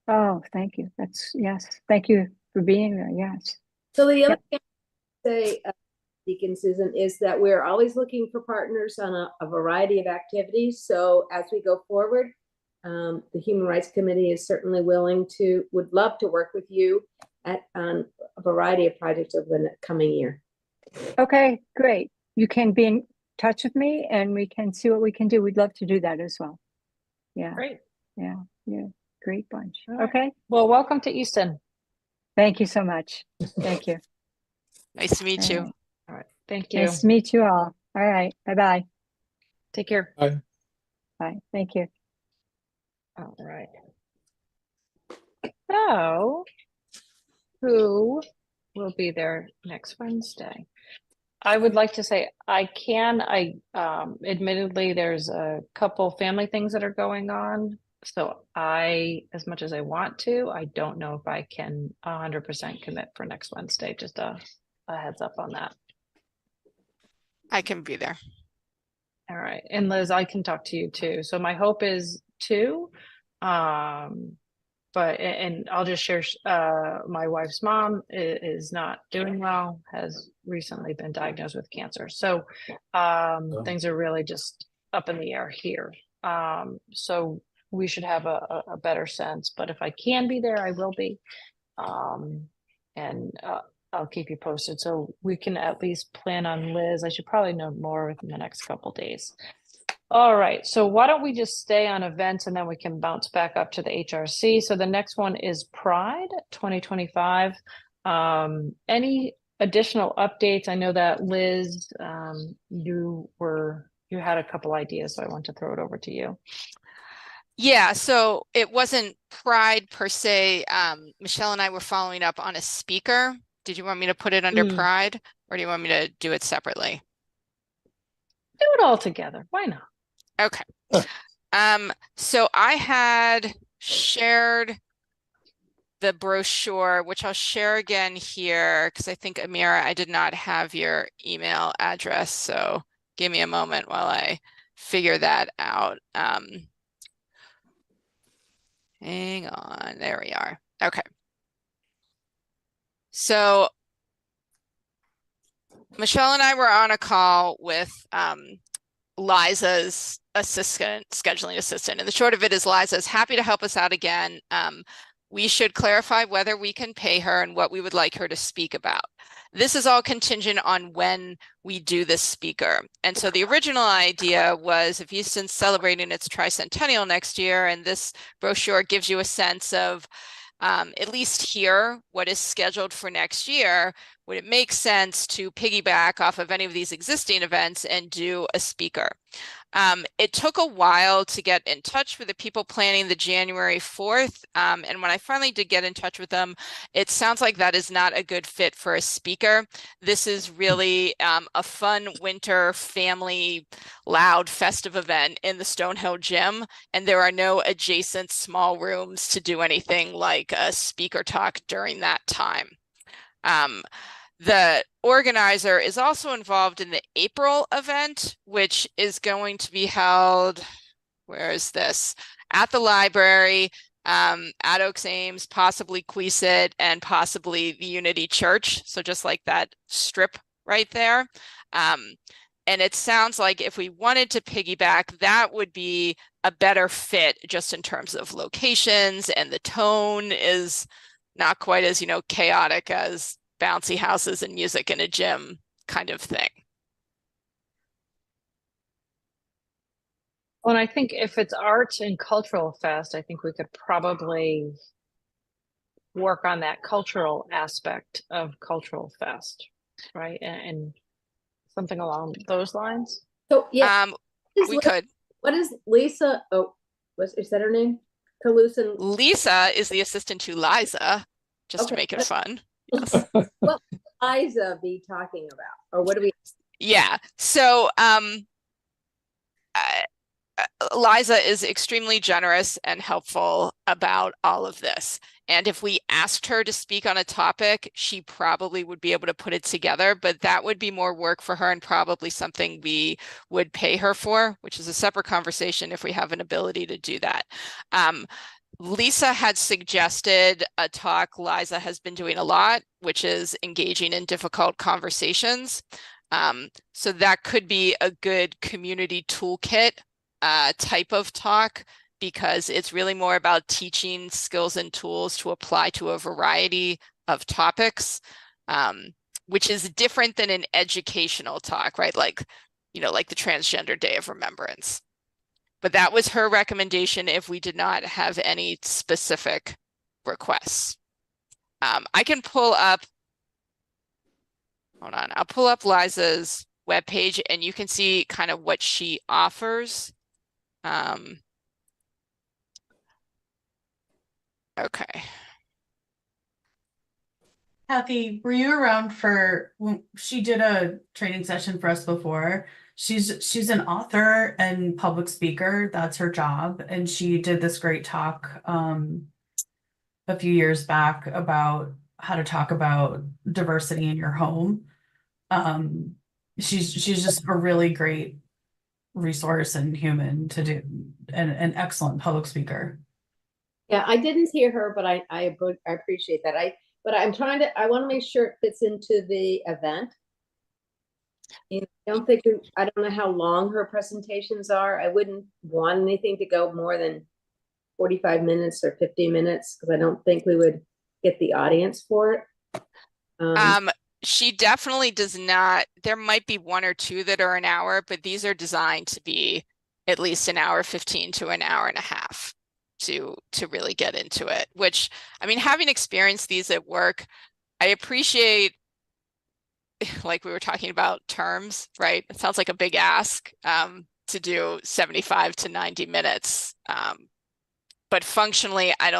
Oh, thank you. Yes. Thank you for being there. Yes. So the other thing I say, Deacon Susan, is that we're always looking for partners on a variety of activities. So as we go forward, the Human Rights Committee is certainly would love to work with you on a variety of projects over the coming year. Okay, great. You can be in touch with me and we can see what we can do. We'd love to do that as well. Yeah. Great. Yeah. Great bunch. All right. Okay. Well, welcome to Easton. Thank you so much. Thank you. Nice to meet you. All right. Thank you. Nice to meet you all. All right. Bye-bye. Take care. Bye. Bye. Thank you. All right. So, who will be there next Wednesday? I would like to say admittedly, there's a couple family things that are going on. So as much as I want to, I don't know if I can 100% commit for next Wednesday. Just a heads up on that. I can be there. All right. And Liz, I can talk to you too. So my hope is 2. And I'll just share, my wife's mom is not doing well, has recently been diagnosed with cancer. So things are really just up in the air here. So we should have a better sense, but if I can be there, I will be. And I'll keep you posted. So we can at least plan on Liz. I should probably know more within the next couple days. All right, so why don't we just stay on events and then we can bounce back up to the HRC. So the next one is Pride 2025. Any additional updates? I know that Liz, you had a couple ideas, so I want to throw it over to you. Yeah, so it wasn't Pride per se. Michelle and I were following up on a speaker. Did you want me to put it under Pride, or do you want me to do it separately? Do it all together. Why not? Okay. So I had shared the brochure, which I'll share again here, because I think, Amira, I did not have your email address. So give me a moment while I figure that out. Hang on. There we are. Okay. So Michelle and I were on a call with Liza's scheduling assistant. And the short of it is Liza is happy to help us out again. We should clarify whether we can pay her and what we would like her to speak about. This is all contingent on when we do this speaker. And so the original idea was, if Easton's celebrating its tricentennial next year, and this brochure gives you a sense of at least here what is scheduled for next year, would it make sense to piggyback off of any of these existing events and do a speaker? It took a while to get in touch with the people planning the January 4th. And when I finally did get in touch with them, it sounds like that is not a good fit for a speaker. This is really a fun winter family loud festive event in the Stonehill Gym. And there are no adjacent small rooms to do anything like a speaker talk during that time. The organizer is also involved in the April event, which is going to be held, where is this? At the library, at Oaks Ames, possibly Queesit, and possibly the Unity Church. So just like that strip right there. And it sounds like if we wanted to piggyback, that would be a better fit just in terms of locations, and the tone is not quite as, chaotic as bouncy houses and music in a gym kind of thing. Well, and I think if it's arts and cultural fest, I think we could probably work on that cultural aspect of cultural fest, right? And something along those lines. So, yeah. We could. What is Lisa? Oh, is that her name? Calusin. Lisa is the assistant to Liza, just to Okay. make it fun. What will Liza be talking about? Or what do we? Yeah. So, Liza is extremely generous and helpful about all of this. And if we asked her to speak on a topic, she probably would be able to put it together, but that would be more work for her and probably something we would pay her for, which is a separate conversation if we have an ability to do that. Lisa had suggested a talk Liza has been doing a lot, which is engaging in difficult conversations. So that could be a good community toolkit type of talk, because it's really more about teaching skills and tools to apply to a variety of topics, which is different than an educational talk, right? Like, like the Transgender Day of Remembrance. But that was her recommendation if we did not have any specific requests. I can pull up, hold on, I'll pull up Liza's webpage and you can see kind of what she offers. Okay. Kathy, were you around for when she did a training session for us before? She's an author and public speaker. That's her job. And she did this great talk a few years back about how to talk about diversity in your home. She's just a really great resource and human to do, and an excellent public speaker. Yeah, I didn't hear her, but I appreciate that. I want to make sure it fits into the event. I don't know how long her presentations are. I wouldn't want anything to go more than 45 minutes or 50 minutes, because I don't think we would get the audience for it. She definitely does not. There might be one or two that are an hour, but these are designed to be at least an hour 15 to an hour and a half to really get into it, which, I mean, having experienced these at work, I appreciate, like we were talking about terms, right? It sounds like a big ask to do 75 to 90 minutes. But functionally, I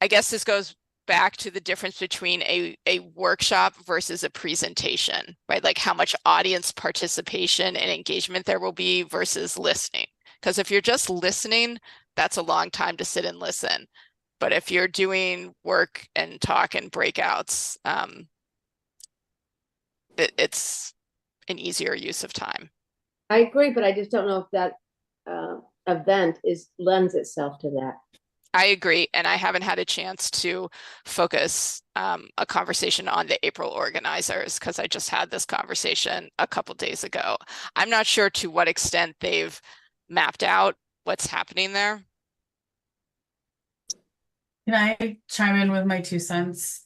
guess this goes back to the difference between a workshop versus a presentation, right? Like how much audience participation and engagement there will be versus listening. Because if you're just listening, that's a long time to sit and listen. But if you're doing work and talk and breakouts, it's an easier use of time. I agree, but I just don't know if that event lends itself to that. I agree, and I haven't had a chance to focus a conversation on the April organizers because I just had this conversation a couple days ago. I'm not sure to what extent they've mapped out what's happening there. Can I chime in with my 2 cents?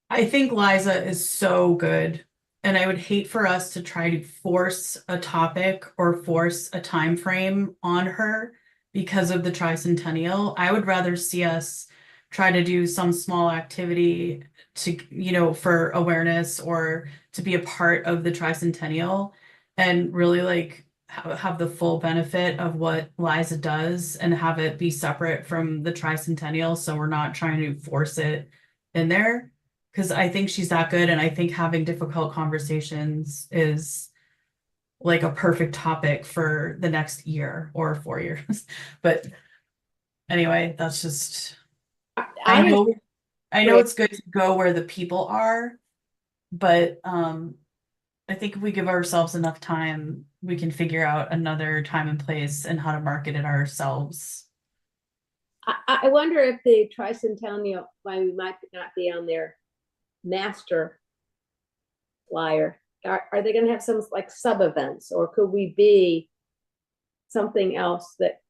I think Liza is so good, and I would hate for us to try to force a topic or force a time frame on her because of the tricentennial. I would rather see us try to do some small activity to, for awareness or to be a part of the tricentennial and really like have the full benefit of what Liza does and have it be separate from the tricentennial. So we're not trying to force it in there, because I think she's that good. And I think having difficult conversations is like a perfect topic for the next year or 4 years. But anyway, that's just, I know it's good to go where the people are, but I think if we give ourselves enough time, we can figure out another time and place and how to market it ourselves. I wonder if the tricentennial, why we might not be on their master flyer. Are they going to have some like sub events, or could we be something else that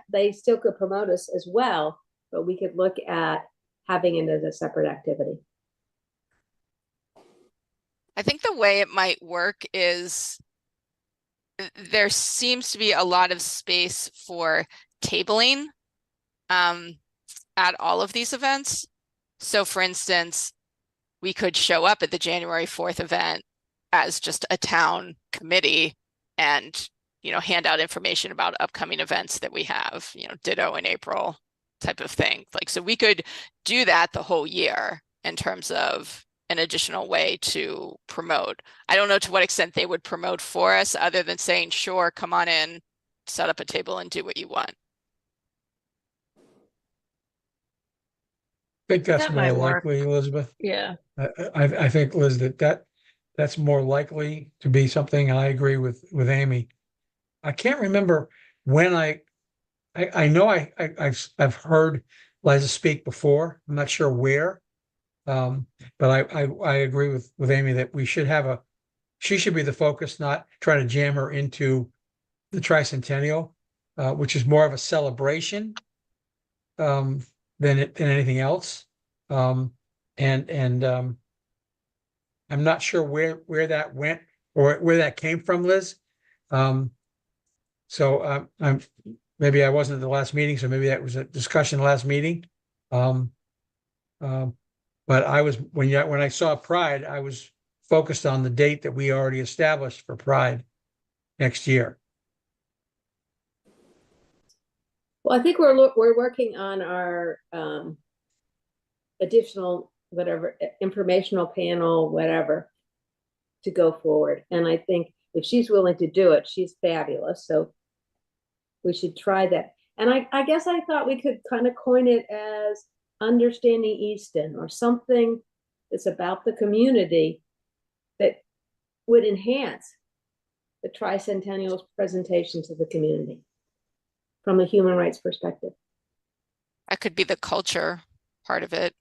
they still could promote us as well, but we could look at having it as a separate activity? I think the way it might work is there seems to be a lot of space for tabling at all of these events. So for instance, we could show up at the January 4th event as just a town committee and, hand out information about upcoming events that we have, ditto in April type of thing. Like, so we could do that the whole year in terms of an additional way to promote. I don't know to what extent they would promote for us other than saying, sure, come on in, set up a table and do what you want. I think that's That more might work. likely, Elizabeth. Yeah. I think, Liz, that's more likely to be something. I agree with Amy. I can't remember when I know I've heard Liza speak before. I'm not sure where. But I agree with Amy that she should be the focus, not try to jam her into the tricentennial, which is more of a celebration than anything else. I'm not sure where that went or where that came from, Liz. So maybe I wasn't at the last meeting, so maybe that was a discussion last meeting. But I was when I saw Pride, I was focused on the date that we already established for Pride next year. Well, I think we're working on our additional informational panel, whatever, to go forward. And I think if she's willing to do it, she's fabulous. So we should try that. And I guess I thought we could kind of coin it as Understanding Easton or something that's about the community that would enhance the tricentennial's presentation to the community from a human rights perspective. That could be the culture part of it.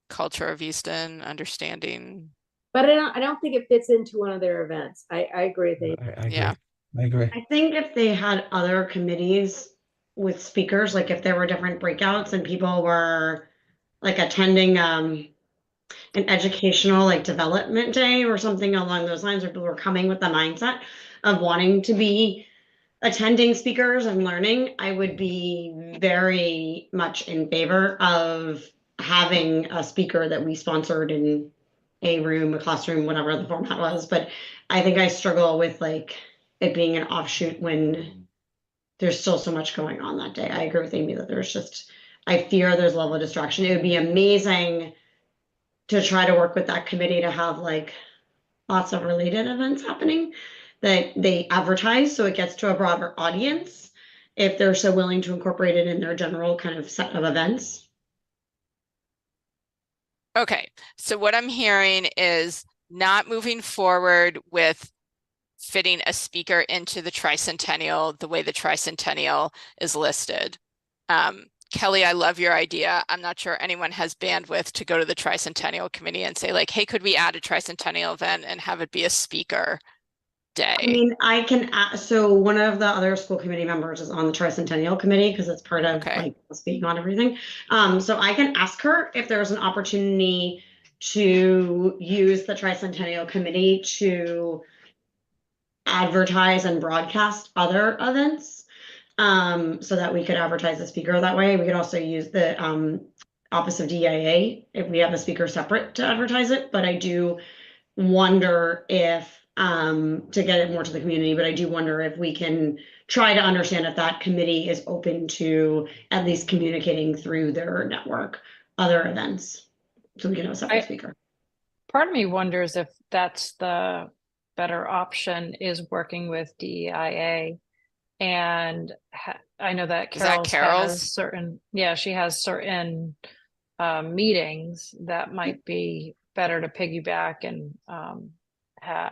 Culture of Easton, understanding. But I don't think it fits into one of their events. I agree with you. I agree. Yeah. I agree. I think if they had other committees with speakers, like if there were different breakouts and people were like attending an educational like development day or something along those lines, or people were coming with the mindset of wanting to be attending speakers and learning, I would be very much in favor of having a speaker that we sponsored in a room, a classroom, whatever the format was. But I think I struggle with like it being an offshoot when there's still so much going on that day. I agree with Amy that I fear there's a level of distraction. It would be amazing to try to work with that committee to have like lots of related events happening that they advertise so it gets to a broader audience if they're so willing to incorporate it in their general kind of set of events. Okay, so what I'm hearing is not moving forward with fitting a speaker into the tricentennial the way the tricentennial is listed. Kelly, I love your idea. I'm not sure anyone has bandwidth to go to the tricentennial committee and say like, hey, could we add a tricentennial event and have it be a speaker day? I mean, I can, so one of the other school committee members is on the tricentennial committee because it's part of like us being on everything. So I can ask her if there's an opportunity to use the tricentennial committee to advertise and broadcast other events. So that we could advertise the speaker that way. We could also use the Office of DIA if we have a speaker separate to advertise it. But I do wonder if, to get it more to the community, but I do wonder if we can try to understand if that committee is open to at least communicating through their network other events. So we can have a separate speaker. Part of me wonders if that's the better option, is working with DEIA. And I know that Carol's has certain, she has certain meetings that might be better to piggyback and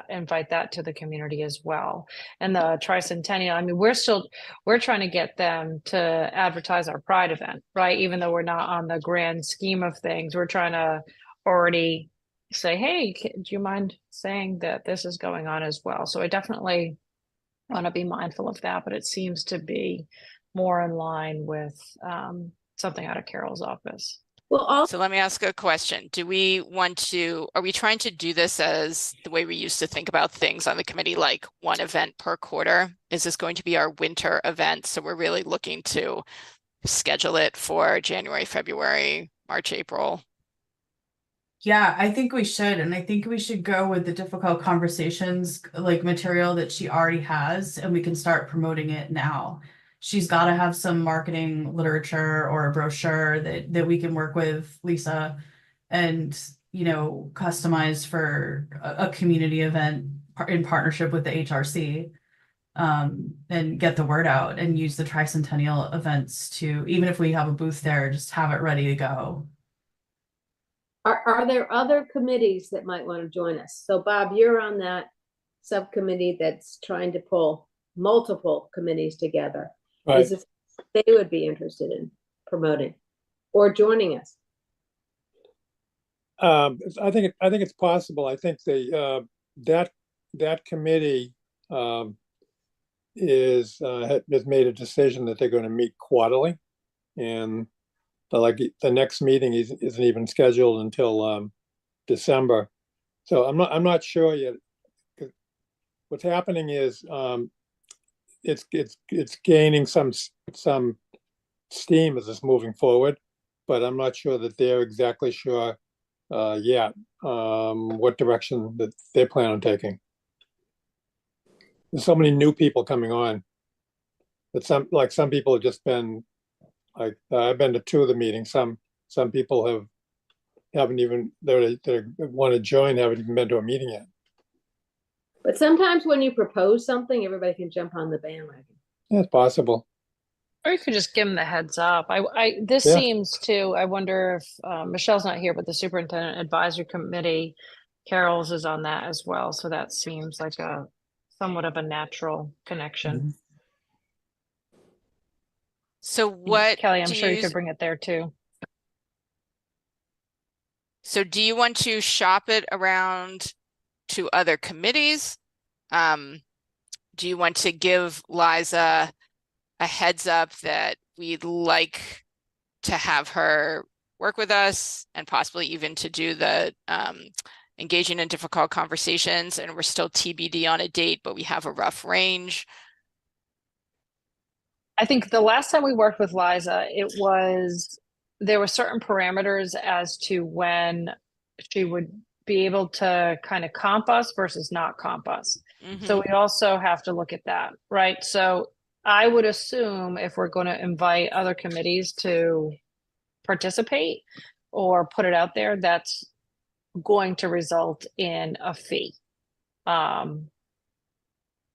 invite that to the community as well. And the tricentennial, I mean, we're trying to get them to advertise our Pride event, right? Even though we're not on the grand scheme of things, we're trying to already say, hey, do you mind saying that this is going on as well? So I definitely want to be mindful of that, but it seems to be more in line with something out of Carol's office. Well, so let me ask a question. Are we trying to do this as the way we used to think about things on the committee, like one event per quarter? Is this going to be our winter event? So we're really looking to schedule it for January, February, March, April. Yeah, I think we should, and I think we should go with the difficult conversations like material that she already has, and we can start promoting it now. She's got to have some marketing literature or a brochure that we can work with Lisa and, you know, customize for a community event in partnership with the HRC, and get the word out and use the tricentennial events to, even if we have a booth there, just have it ready to go. Are there other committees that might want to join us? So Bob, you're on that subcommittee that's trying to pull multiple committees together. Right. Is it they would be interested in promoting or joining us? I think it's possible. I think that committee has made a decision that they're going to meet quarterly, and like the next meeting isn't even scheduled until December. So I'm not sure yet. What's happening is it's gaining some steam as it's moving forward, but I'm not sure that they're exactly sure yet what direction that they plan on taking. There's so many new people coming on that some people have just been like, I've been to 2 of the meetings. Some people haven't even they want to join, haven't even been to a meeting yet. But sometimes when you propose something, everybody can jump on the bandwagon. Yeah, it's possible. Or you could just give them the heads up. This Yeah. seems to, I wonder if Michelle's not here, but the Superintendent Advisory Committee, Carol's is on that as well. So that seems like a somewhat of a natural connection. So what, Kelly, I'm do sure you you, could bring it there too. so do you want to shop it around to other committees? Do you want to give Liza a heads up that we'd like to have her work with us and possibly even to do the engaging in difficult conversations, and we're still TBD on a date, but we have a rough range? I think the last time we worked with Liza, there were certain parameters as to when she would be able to kind of comp us versus not comp us. So we also have to look at that, right? So I would assume if we're going to invite other committees to participate or put it out there, that's going to result in a fee,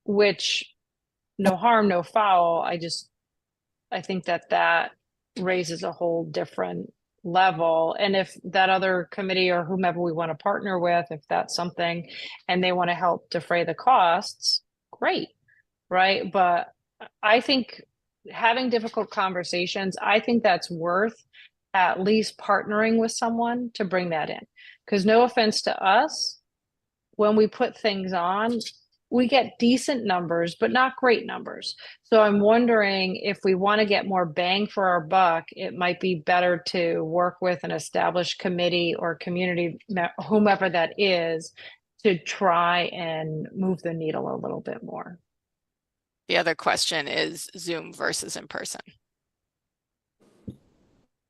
which no harm, no foul. I think that raises a whole different level. And if that other committee or whomever we want to partner with, if that's something and they want to help defray the costs, great, right? But I think having difficult conversations, I think that's worth at least partnering with someone to bring that in. Because no offense to us, when we put things on, we get decent numbers, but not great numbers. So I'm wondering if we want to get more bang for our buck, it might be better to work with an established committee or community, whomever that is, to try and move the needle a little bit more. The other question is Zoom versus in person.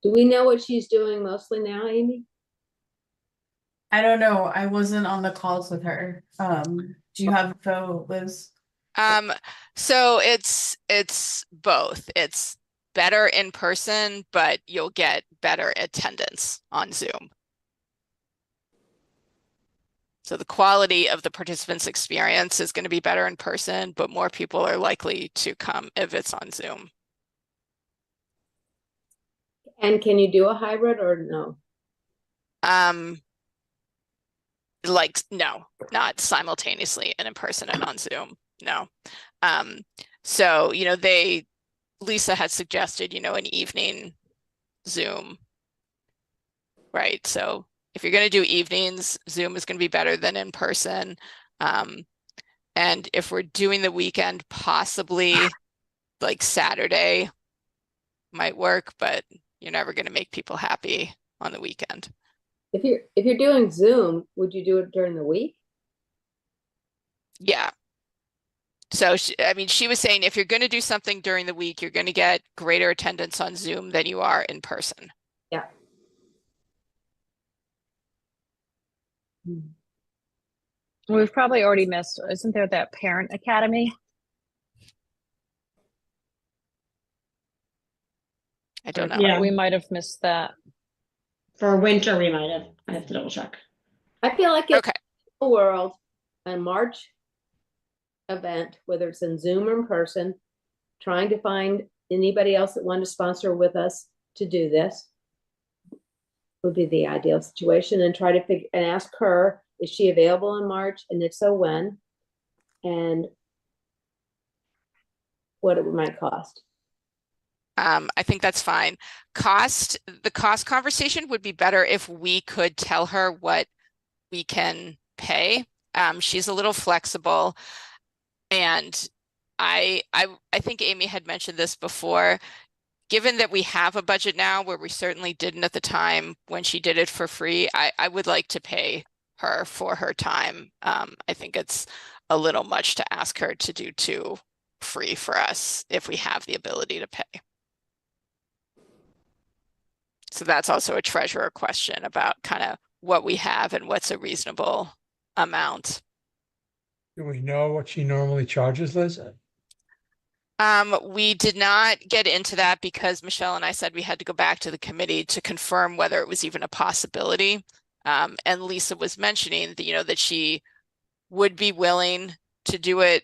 Do we know what she's doing mostly now, Amy? I don't know. I wasn't on the calls with her. Do you have info, Liz? So it's both. It's better in person, but you'll get better attendance on Zoom. So the quality of the participants' experience is going to be better in person, but more people are likely to come if it's on Zoom. And can you do a hybrid or no? Like, no, not simultaneously and in person and on Zoom. No. So, you know, Lisa had suggested, you know, an evening Zoom, right? So if you're going to do evenings, Zoom is going to be better than in person. And if we're doing the weekend, possibly like Saturday might work, but you're never going to make people happy on the weekend. If you're doing Zoom, would you do it during the week? Yeah. So, she was saying if you're going to do something during the week, you're going to get greater attendance on Zoom than you are in person. Yeah. We've probably already missed, isn't there that parent academy? I don't know. Yeah. We might have missed that. For winter, we might have. I have to double check. I feel like it's Okay. the world, a March event, whether it's in Zoom or in person, trying to find anybody else that wanted to sponsor with us to do this would be the ideal situation, and try to figure and ask her, is she available in March? And if so, when? And what it might cost. I think that's fine. The cost conversation would be better if we could tell her what we can pay. She's a little flexible, and I think Amy had mentioned this before. Given that we have a budget now where we certainly didn't at the time when she did it for free, I would like to pay her for her time. I think it's a little much to ask her to do two free for us if we have the ability to pay. So that's also a treasurer question about kind of what we have and what's a reasonable amount. Do we know what she normally charges, Liz? We did not get into that because Michelle and I said we had to go back to the committee to confirm whether it was even a possibility. And Lisa was mentioning that, that she would be willing to do it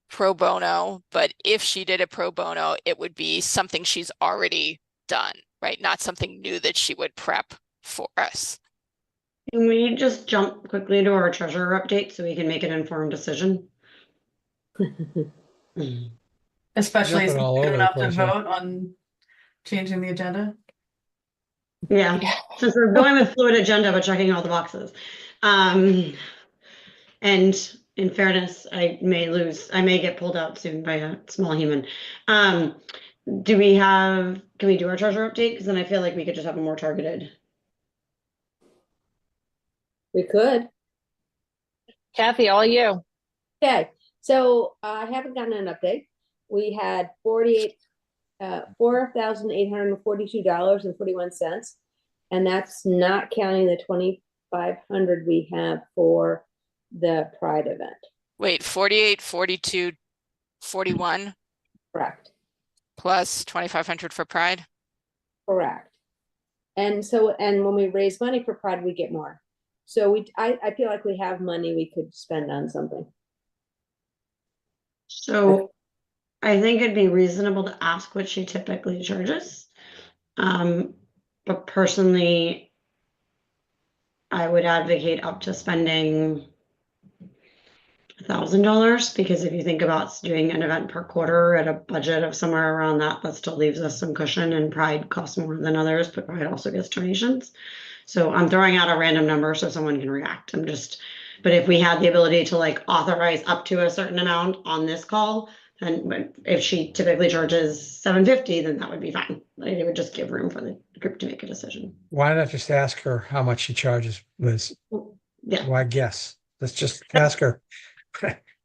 pro bono, but if she did it pro bono, it would be something she's already done, right? Not something new that she would prep for us. Can we just jump quickly to our treasurer update so we can make an informed decision? Especially Jumping since all we over don't the have to place, yeah. vote on changing the agenda. Yeah, since we're going with fluid agenda, but checking all the boxes. And in fairness, I may get pulled out soon by a small human. Can we do our treasurer update? Because then I feel like we could just have a more targeted. We could. Kathy, all you. Okay, so I haven't gotten an update. We had $4,842.41, and that's not counting the 2,500 we have for the Pride event. Wait, 48, 42, 41 Correct. plus 2,500 for Pride? Correct. And when we raise money for Pride, we get more. So I feel like we have money we could spend on something. So I think it'd be reasonable to ask what she typically charges. But personally, I would advocate up to spending $1,000, because if you think about doing an event per quarter at a budget of somewhere around that still leaves us some cushion, and Pride costs more than others, but Pride also gets donations. So I'm throwing out a random number so someone can react. But if we had the ability to like authorize up to a certain amount on this call, then if she typically charges $750, then that would be fine. Like, it would just give room for the group to make a decision. Why not just ask her how much she charges, Liz? Yeah. Why guess? Let's just ask her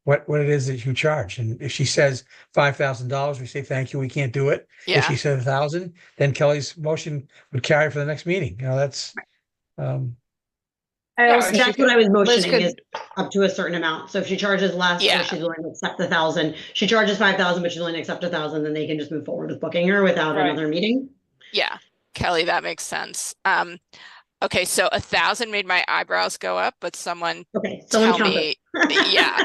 what it is that you charge. And if she says $5,000, we say, thank you, we can't do it. Yeah. If she said 1,000, then Kelly's motion would carry for the next meeting. That's That's what I was motioning could- is up to a certain amount. So if she charges less, Yeah. or she's willing to accept 1,000, she charges 5,000, but she's willing to accept 1,000, then they can just move forward with booking her without Right. another meeting. Yeah, Kelly, that makes sense. Okay, so 1,000 made my eyebrows go up, but someone Okay, tell someone count me, it. yeah.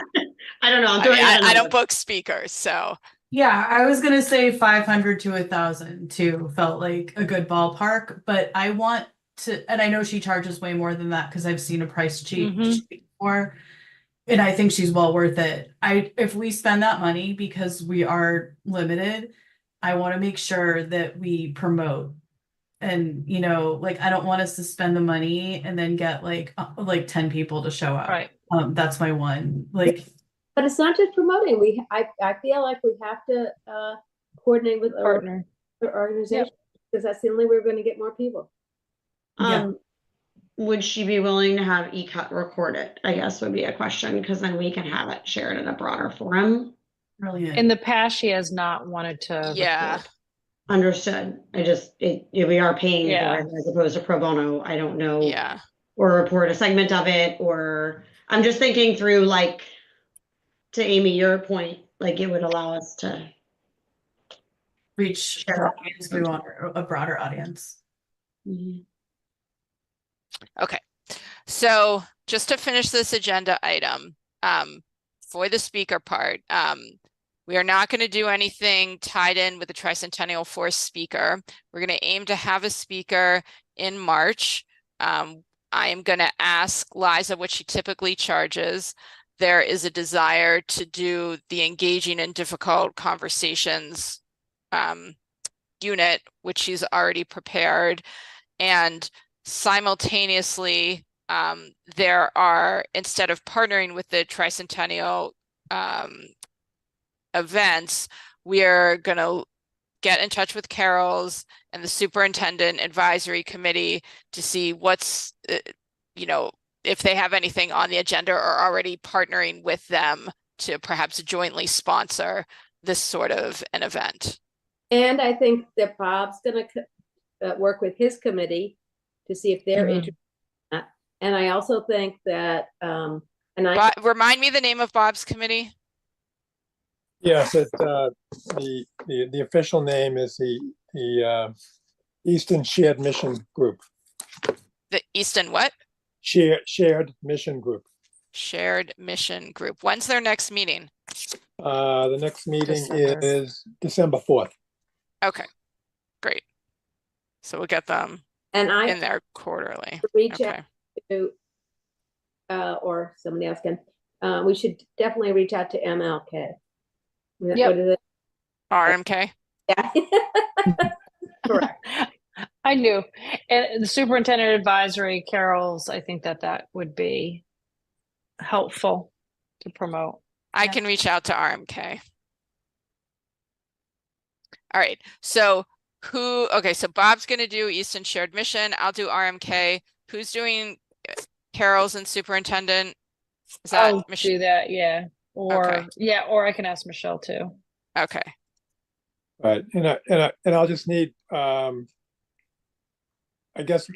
I don't know. I'm I throwing mean, out a I don't number. book speakers, so Yeah, I was gonna say 500 to 1,000 too, felt like a good ballpark, but I want to, and I know she charges way more than that because I've seen a price sheet before, and I think she's well worth it. If we spend that money because we are limited, I want to make sure that we promote. And like, I don't want us to spend the money and then get like 10 people to show up. Right. That's my one. Like, But it's not just promoting. I feel like we have to coordinate with our Partner. organization, because that's the only way we're going to get more people. Yeah. Would she be willing to have ECAT record it? I guess would be a question, because then we can have it shared in a broader forum. brilliant. In the past, she has not wanted to. yeah. record. Understood. We are paying Yeah. for it as opposed to pro bono. I don't know. Yeah. or report a segment of it, or I'm just thinking through, like, to Amy, your point, like it would allow us to Reach share. audience, we want a broader audience. Okay, so just to finish this agenda item, for the speaker part, we are not going to do anything tied in with the Tricentennial Force speaker. We're going to aim to have a speaker in March. I am going to ask Liza what she typically charges. There is a desire to do the engaging and difficult conversations unit, which she's already prepared. And simultaneously, there are, instead of partnering with the Tricentennial events, we are going to get in touch with Carol's and the Superintendent Advisory Committee to see what's, if they have anything on the agenda or already partnering with them to perhaps jointly sponsor this sort of an event. And I think that Bob's going to work with his committee to see if they're interested in that. And I also think that, remind me the name of Bob's committee. Yes, the official name is the Easton Shared Mission Group. The Easton what? Shared Mission Group. Shared Mission Group. When's their next meeting? The next meeting December. is December 4th. Okay, great. So we'll get them and I in there quarterly. reach Okay. out to, or somebody else can. We should definitely reach out to MLK. Yep. What is it? RMK. Yeah. Correct. I knew. And the Superintendent Advisory, Carol's, I think that would be helpful to promote. I can reach out to RMK. All right. So so Bob's going to do Easton Shared Mission. I'll do RMK. Who's doing Carol's and Superintendent? Is that I'll do that, yeah. Or I can ask Michelle too. Okay. Right, and I'll just need. I guess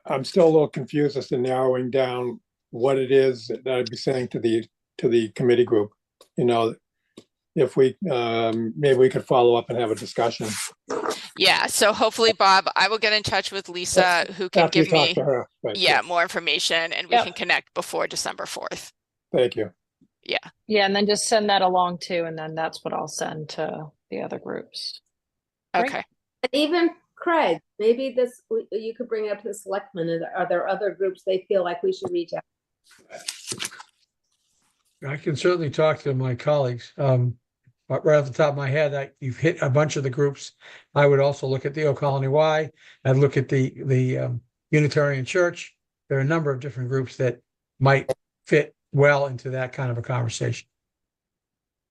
I'm still a little confused as to narrowing down what it is that I'd be saying to the committee group. If we maybe we could follow up and have a discussion. Yeah. So hopefully, Bob, I will get in touch with Lisa, who can After you give me talk to her. Right, more information, and we can connect before December 4th. Thank you. Yeah, and then just send that along too, and then that's what I'll send to the other groups. Okay. Great. And even Craig, maybe you could bring it up to the selectmen. Are there other groups they feel like we should reach out? I can certainly talk to my colleagues. But right off the top of my head, you've hit a bunch of the groups. I would also look at the Old Colony Y. I'd look at the Unitarian Church. There are a number of different groups that might fit well into that kind of a conversation.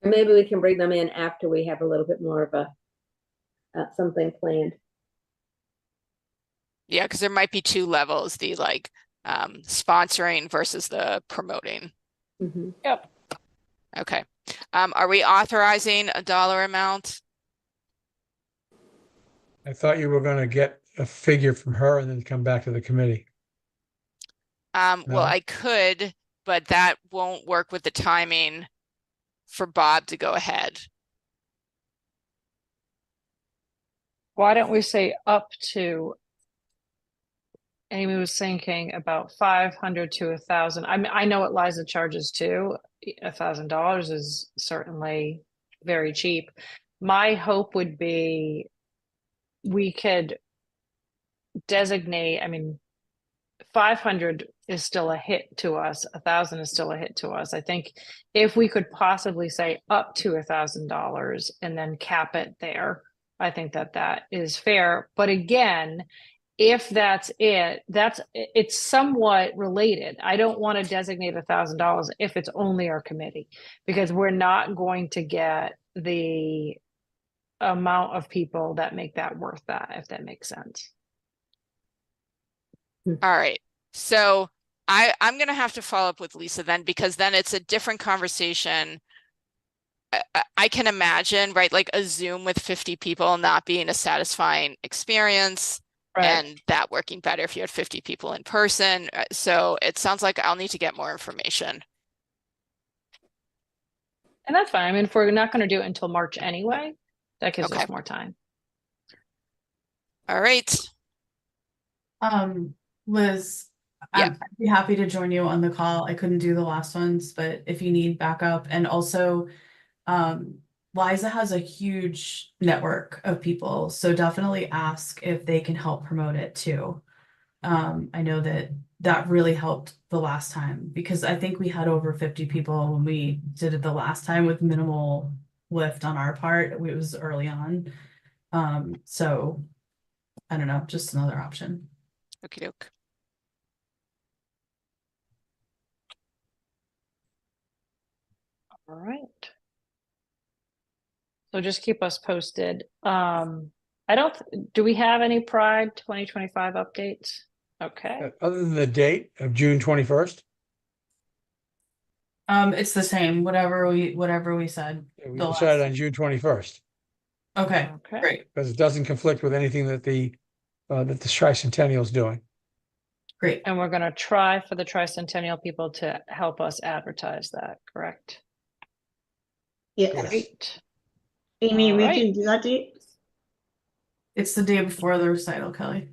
Maybe we can bring them in after we have a little bit more of a something planned. Yeah, because there might be two levels: the sponsoring versus the promoting. Mm-hmm. Yep. Okay. Are we authorizing a dollar amount? I thought you were going to get a figure from her and then come back to the committee. Well, I could, but that won't work with the timing for Bob to go ahead. Why don't we say up to? Amy was thinking about 500 to 1,000. I mean, I know what Liza charges too. $1,000 is certainly very cheap. My hope would be we could designate, 500 is still a hit to us. 1,000 is still a hit to us. I think if we could possibly say up to $1,000 and then cap it there, I think that is fair. But again, if that's it's somewhat related. I don't want to designate $1,000 if it's only our committee, because we're not going to get the amount of people that make that worth that, if that makes sense. All right. So I'm going to have to follow up with Lisa then, because then it's a different conversation. I can imagine, right, like a Zoom with 50 people not being a satisfying experience. Right. and that working better if you had 50 people in person. So it sounds like I'll need to get more information. And that's fine. I mean, if we're not going to do it until March anyway, that gives Okay. us more time. All right. Liz, Yeah. I'd be happy to join you on the call. I couldn't do the last ones, but if you need backup, and also, Liza has a huge network of people, so definitely ask if they can help promote it too. I know that really helped the last time, because I think we had over 50 people when we did it the last time with minimal lift on our part. It was early on. So I don't know, just another option. Okie doke. All right. So just keep us posted. Do we have any Pride 2025 updates? Okay. Other than the date of June 21st, It's the same, whatever we said. we The decided last- on June 21st, Okay, Okay. great, because it doesn't conflict with anything that the tricentennial is doing. great. And we're going to try for the tricentennial people to help us advertise that, correct? Yes. Great. Amy, we All can right. do that date? It's the day before the recital, Kelly.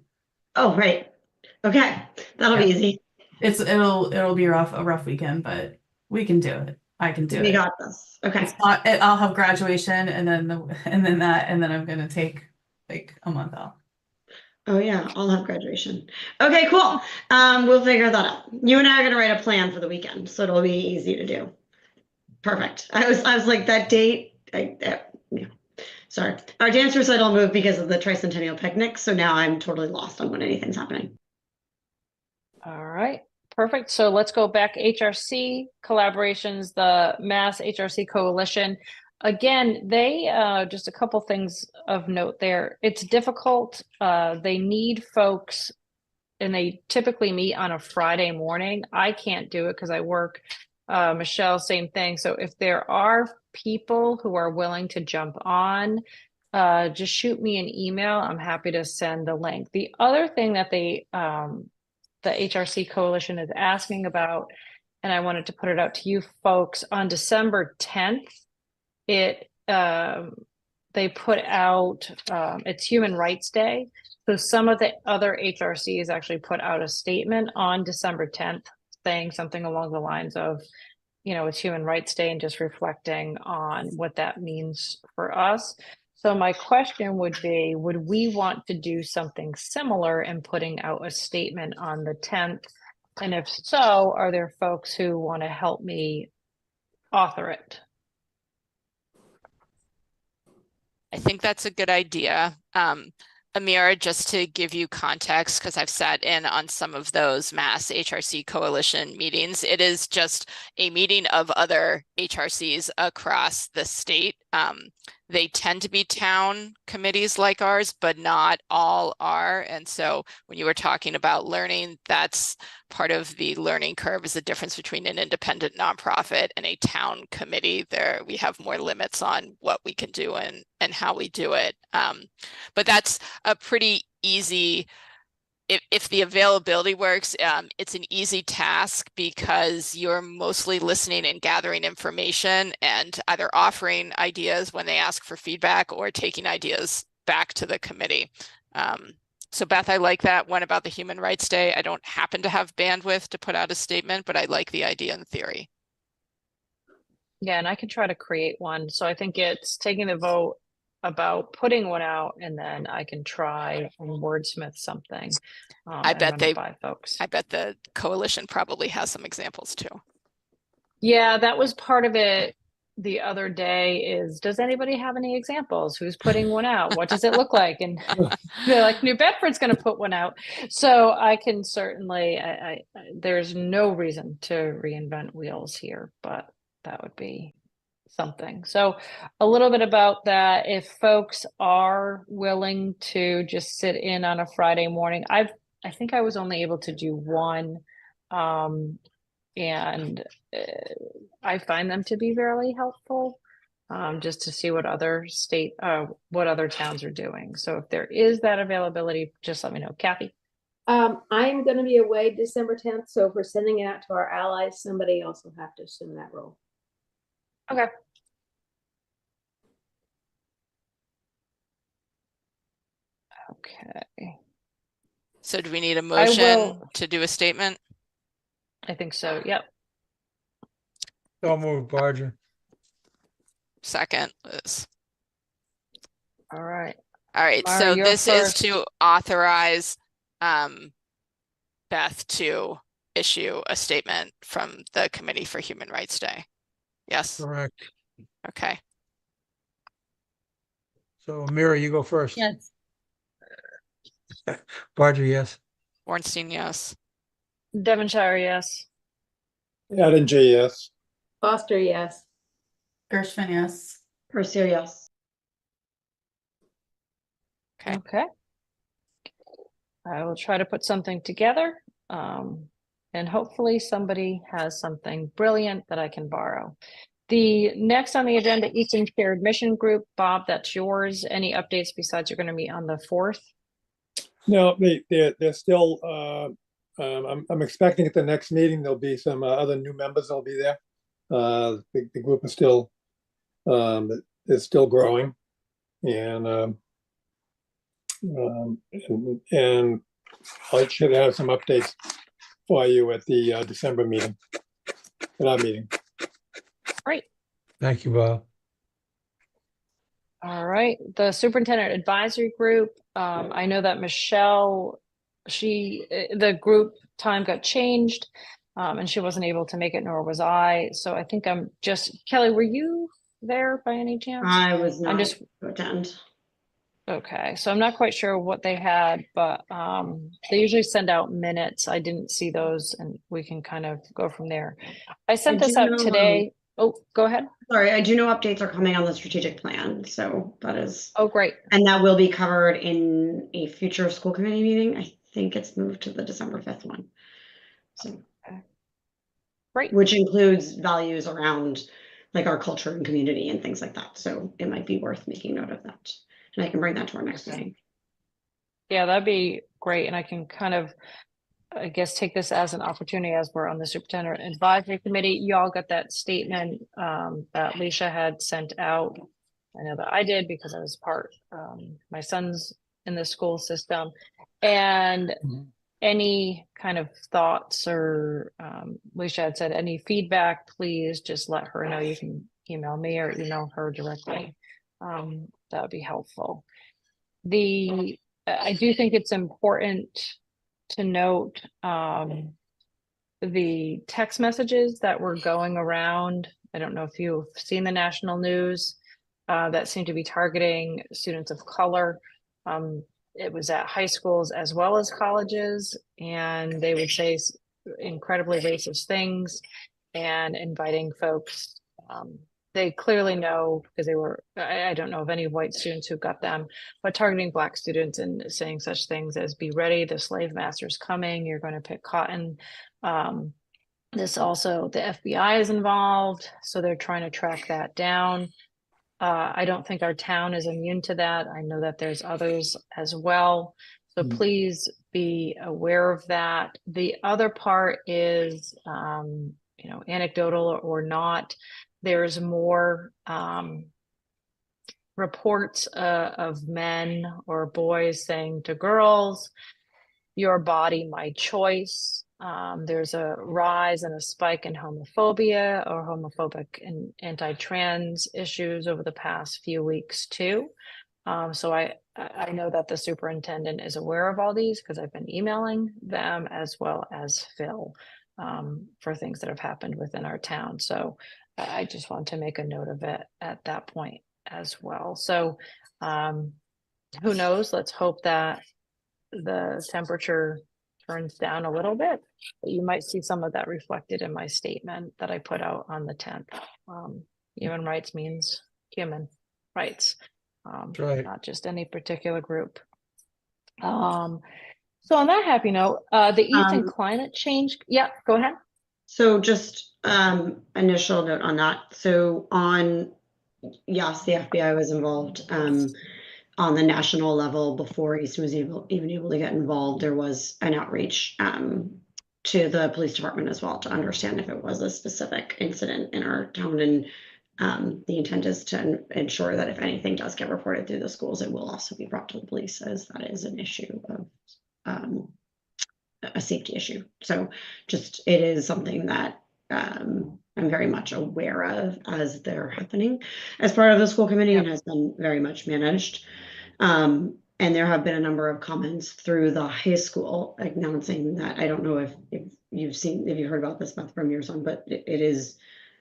Oh, right. Okay, that'll be Yeah. easy. It'll be a rough weekend, but we can do it. I can do We it. got this. Okay. It's not, I'll have graduation and then I'm gonna take like a month off. Oh yeah, I'll have graduation. Okay, cool. We'll figure that out. You and I are gonna write a plan for the weekend, so it'll be easy to do. Perfect. I was like that date. Yeah. Sorry. Our dance recital moved because of the tricentennial picnic, so now I'm totally lost on when anything's happening. All right. Perfect. So let's go back. HRC collaborations, the Mass HRC Coalition. Again, they just a couple things of note there. It's difficult. They need folks, and they typically meet on a Friday morning. I can't do it because I work. Michelle, same thing. So if there are people who are willing to jump on, just shoot me an email. I'm happy to send the link. The other thing that the HRC Coalition is asking about, and I wanted to put it out to you folks, on December 10th, they put out, it's Human Rights Day. So some of the other HRCs actually put out a statement on December 10th saying something along the lines of, it's Human Rights Day, and just reflecting on what that means for us. So my question would be, would we want to do something similar in putting out a statement on the 10th? And if so, are there folks who want to help me author it? I think that's a good idea. Amira, just to give you context, because I've sat in on some of those Mass HRC Coalition meetings, it is just a meeting of other HRCs across the state. They tend to be town committees like ours, but not all are. And so when you were talking about learning, that's part of the learning curve, is the difference between an independent nonprofit and a town committee. There we have more limits on what we can do and how we do it. But that's a pretty easy, if the availability works, it's an easy task, because you're mostly listening and gathering information and either offering ideas when they ask for feedback or taking ideas back to the committee. So Beth, I like that one about the Human Rights Day. I don't happen to have bandwidth to put out a statement, but I like the idea in theory. Yeah, and I can try to create one. So I think it's taking the vote about putting one out, and then I can try and wordsmith something. I bet folks. I bet the coalition probably has some examples too. Yeah, that was part of it the other day, is, does anybody have any examples? Who's putting one out? What does it look like? And they're like, New Bedford's going to put one out. So I can certainly, there's no reason to reinvent wheels here, but that would be something. So a little bit about that. If folks are willing to just sit in on a Friday morning, I think I was only able to do one, and I find them to be very helpful. just to see what other what other towns are doing. So if there is that availability, just let me know. Kathy? I'm gonna be away December 10th, so if we're sending it out to our allies, somebody else will have to assume that role. Okay. Okay. So do we need a I motion will- to do a statement? I think so. Yep. So move, Barger. Second, Liz. All right. All right, Mara, so you're this is first. to authorize Beth to issue a statement from the Committee for Human Rights Day. Yes, Correct. okay. So Mira, you go first. Yes. Barger, yes. Ornstein, yes. Devonshire, yes. Adam J, yes. Foster, yes. Gershman, yes. Pursue, yes. Okay. Okay. I will try to put something together. And hopefully somebody has something brilliant that I can borrow. The next on the agenda, Easton Shared Mission Group. Bob, that's yours. Any updates besides you're going to meet on the 4th? No, they're still, I'm expecting at the next meeting, there'll be some other new members that'll be there. The group is still growing, and I should have some updates for you at the December meeting, at our meeting. Great. Thank you, Bob. All right. The Superintendent Advisory Group. I know that Michelle, the group time got changed, and she wasn't able to make it, nor was I. So I think Kelly, were you there by any chance? I was not just to attend. Okay, so I'm not quite sure what they had, but they usually send out minutes. I didn't see those, and we can kind of go from there. I sent this out today. Oh, go ahead. Sorry, I do know updates are coming on the strategic plan, so that is. Oh, great. And that will be covered in a future school committee meeting. I think it's moved to the December 5th one. So. Okay. Great. Which includes values around like our culture and community and things like that. So it might be worth making note of that. And I can bring that to our next meeting. Yeah, that'd be great. And I can kind of, I guess, take this as an opportunity as we're on the Superintendent Advisory Committee. Y'all got that statement that Leisha had sent out. I know that I did because I was my son's in the school system. And any kind of thoughts or Leisha had said any feedback, please just let her know. You can email me or email her directly. That would be helpful. I do think it's important to note the text messages that were going around. I don't know if you've seen the national news that seem to be targeting students of color. It was at high schools as well as colleges, and they would say incredibly racist things and inviting folks. They clearly know because I don't know of any white students who got them, but targeting Black students and saying such things as "be ready, the slave master's coming, you're going to pick cotton." This also, the FBI is involved, so they're trying to track that down. I don't think our town is immune to that. I know that there's others as well. So please be aware of that. The other part is, anecdotal or not, there's more reports of men or boys saying to girls, "Your body, my choice." There's a rise and a spike in homophobia or homophobic and anti-trans issues over the past few weeks too. So I know that the superintendent is aware of all these because I've been emailing them as well as Phil for things that have happened within our town. So I just want to make a note of it at that point as well. So who knows? Let's hope that the temperature turns down a little bit, but you might see some of that reflected in my statement that I put out on the 10th. Human rights means human rights, Right. not just any particular group. So on that happy note, the Easton climate change. Yeah, go ahead. So just initial note on that. So yes, the FBI was involved on the national level before Easton was even able to get involved. There was an outreach to the police department as well to understand if it was a specific incident in our town. And the intent is to ensure that if anything does get reported through the schools, it will also be brought to the police, as that is an issue of a safety issue. So just, it is something that I'm very much aware of as they're happening as part of the school committee, and has been very much managed. And there have been a number of comments through the high school announcing that, I don't know if you've heard about this, Beth, from your son, but it is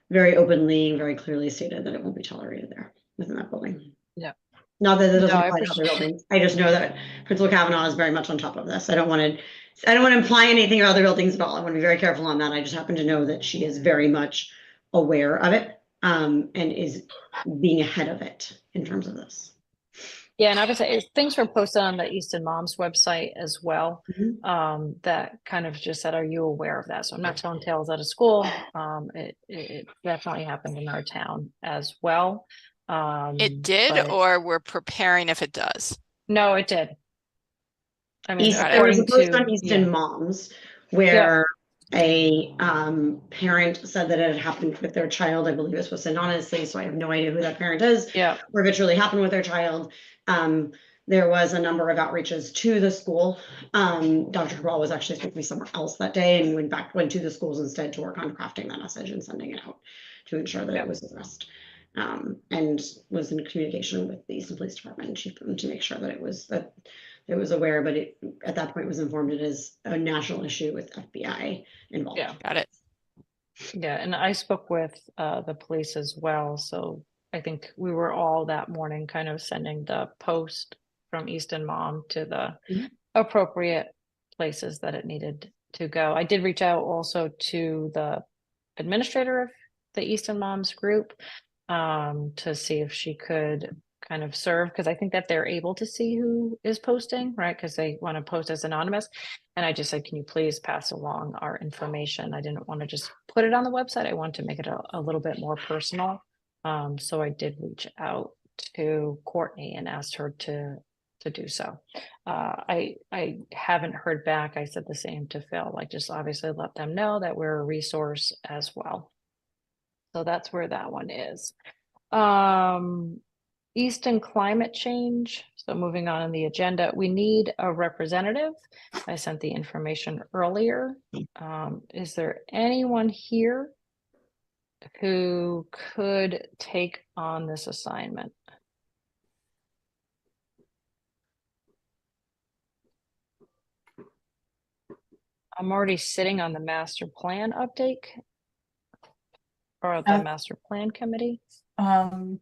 very openly, very clearly stated that it won't be tolerated there within that building. Yeah. Not that it doesn't No, I apply to other appreciate- buildings. I just know that Principal Kavanaugh is very much on top of this. I don't want to imply anything about other buildings at all. I want to be very careful on that. I just happen to know that she is very much aware of it, and is being ahead of it in terms of this. Yeah, and I would say things were posted on the Easton Moms website as well. That kind of just said, "Are you aware of that?" So I'm not telling tales out of school. It definitely happened in our town as well. It did, but- or we're preparing if it does? No, it did. I mean, There was a according post to on Easton Moms where a parent said that it had happened with their child. I believe it's posted anonymously, so I have no idea who that parent is. Yeah. Or if it truly happened with their child. There was a number of outreaches to the school. Dr. Cabral was actually supposed to be somewhere else that day, and went to the schools instead to work on crafting that message and sending it out to ensure that it was addressed. And was in communication with the Easton Police Department and Chief to make sure that it was aware, but it at that point was informed it is a national issue with FBI involved. Yeah. Got it. Yeah, and I spoke with the police as well, so I think we were all that morning kind of sending the post from Easton Mom to the appropriate places that it needed to go. I did reach out also to the administrator of the Easton Moms group to see if she could kind of serve, because I think that they're able to see who is posting, right? Because they want to post as anonymous. And I just said, can you please pass along our information? I didn't want to just put it on the website. I wanted to make it a little bit more personal. So I did reach out to Courtney and asked her to do so. I haven't heard back. I said the same to Phil, like just obviously let them know that we're a resource as well. So that's where that one is. Easton climate change. So moving on in the agenda, we need a representative. I sent the information earlier. Is there anyone here who could take on this assignment? I'm already sitting on the master plan update or the master plan committee. Can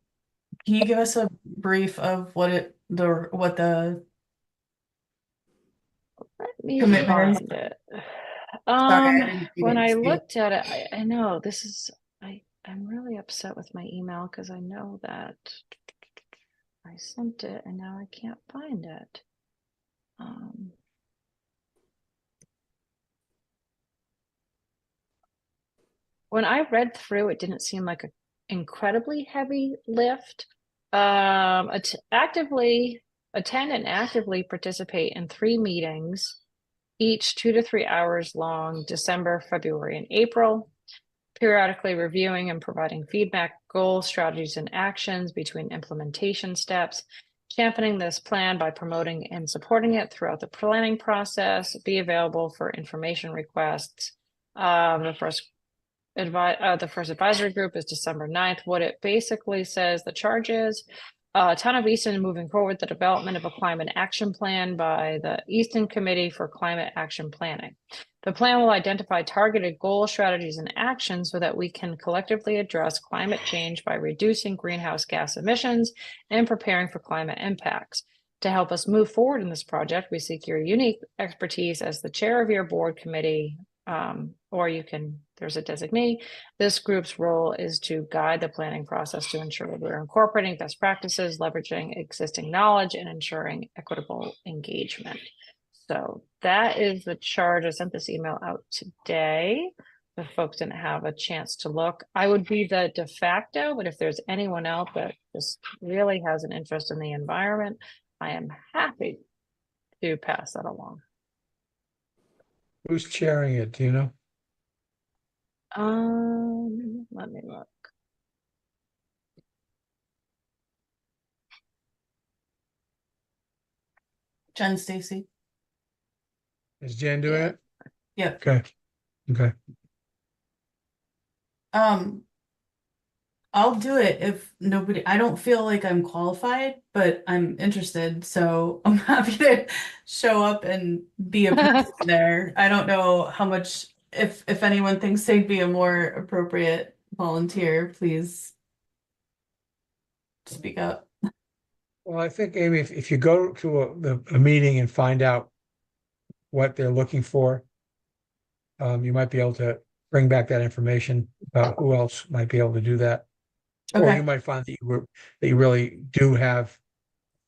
you give us a brief of what the Let me commitment is? find it. Sorry, I didn't When I see it. looked at it, I know this is, I'm really upset with my email because I know that I sent it and now I can't find it. When I read through, it didn't seem like an incredibly heavy lift. Actively attend and actively participate in 3 meetings, each 2 to 3 hours long, December, February, and April, periodically reviewing and providing feedback, goals, strategies, and actions between implementation steps, championing this plan by promoting and supporting it throughout the planning process, be available for information requests. The first advisory group is December 9th. What it basically says, the charge is Town of Easton moving forward the development of a climate action plan by the Easton Committee for Climate Action Planning. The plan will identify targeted goals, strategies, and actions so that we can collectively address climate change by reducing greenhouse gas emissions and preparing for climate impacts. To help us move forward in this project, we seek your unique expertise as the chair of your board committee, or there's a designee. This group's role is to guide the planning process to ensure that we're incorporating best practices, leveraging existing knowledge, and ensuring equitable engagement. So that is the charge. I sent this email out today. the folks didn't have a chance to look. I would be the de facto, but if there's anyone else that just really has an interest in the environment, I am happy to pass that along. Who's chairing it? Do you know? Let me look. Jen Stacy. Is Jen doing it? Yeah. Okay. Okay. I'll do it if nobody, I don't feel like I'm qualified, but I'm interested, so I'm happy to show up and be a person there. I don't know how much, if anyone thinks they'd be a more appropriate volunteer, please speak up. Well, I think, Amy, if you go to a meeting and find out what they're looking for, you might be able to bring back that information about who else might be able to do that. Or Okay. you might find that you really do have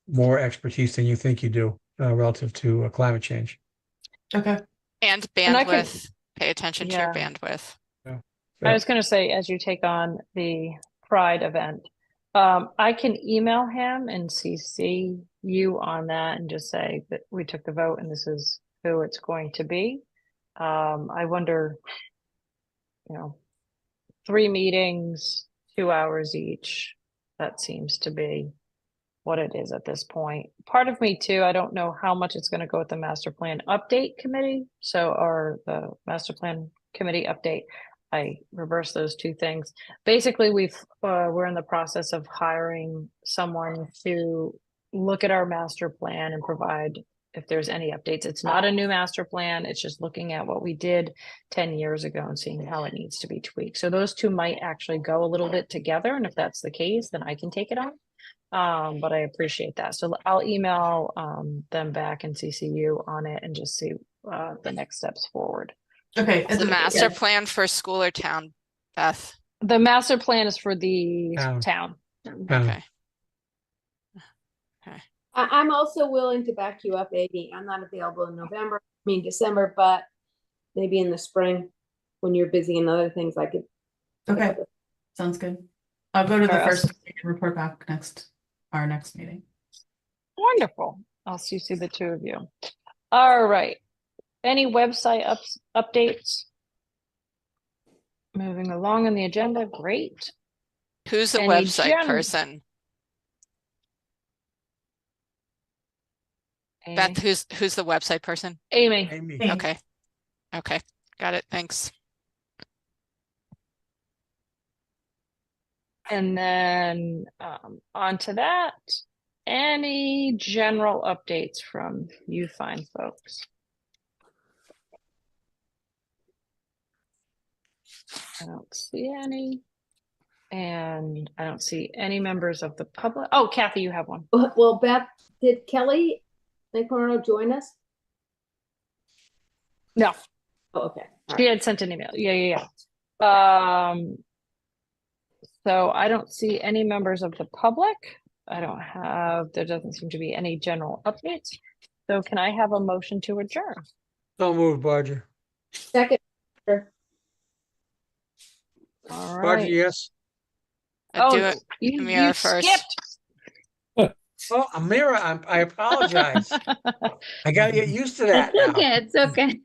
more expertise than you think you do relative to climate change. Okay. And And I can- bandwidth, pay attention to your bandwidth. I was going to say, as you take on the Pride event, I can email him and CC you on that and just say that we took the vote and this is who it's going to be. I wonder, 3 meetings, 2 hours each. That seems to be what it is at this point. Part of me too, I don't know how much it's going to go with the master plan update committee. Or the master plan committee update. I reverse those two things. Basically, we're in the process of hiring someone to look at our master plan and provide if there's any updates. It's not a new master plan. It's just looking at what we did 10 years ago and seeing how it needs to be tweaked. So those two might actually go a little bit together. And if that's the case, then I can take it on. But I appreciate that. So I'll email them back and CC you on it and just see the next steps forward. Okay. Is the master plan for school or town, Beth? The master plan is for the Town. Okay. I'm also willing to back you up, Amy. I'm not available in December, but maybe in the spring when you're busy and other things I could. Okay. Sounds good. I'll go to the Alright, first meeting and report back our next meeting. Wonderful. I'll CC the two of you. All right. Any website updates? Moving along on the agenda. Great. Who's the Any website person? Amy. Beth, who's the website person? Amy. Amy. Okay. Okay. Got it. Thanks. And then on to that. Any general updates from you fine folks? I don't see any. And I don't see any members of the public. Oh, Kathy, you have one. Well, Beth, did Kelly McMorrow join us? No, Oh, okay. All she right. had sent an email. Yeah. So I don't see any members of the public. There doesn't seem to be any general updates. So can I have a motion to adjourn? So moved, Barger. Second. All Barger, right. yes. Do it. You Amira first. skipped. Oh, Amira, I apologize. I gotta get used to that now. It's okay.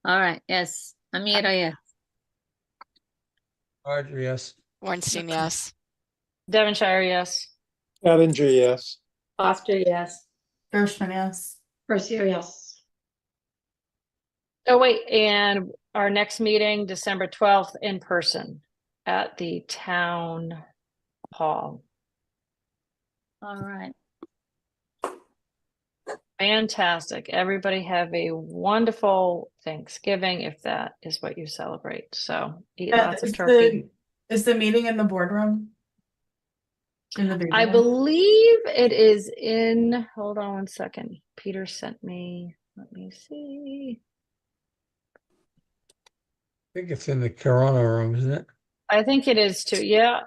All right, yes. Amira, yes. Barger, yes. Ornstein, yes. Devonshire, yes. Avenger, yes. Foster, yes. Gershman, yes. Garcia, yes. Oh, wait, and our next meeting, December 12th, in person at the town hall. All right. Fantastic. Everybody have a wonderful Thanksgiving if that is what you celebrate. So eat lots of turkey. Is the meeting in the boardroom? In the big I room? believe it is in, hold on one second. Peter sent me, let me see. I think it's in the Corona room, isn't it? I think it is too. Yeah.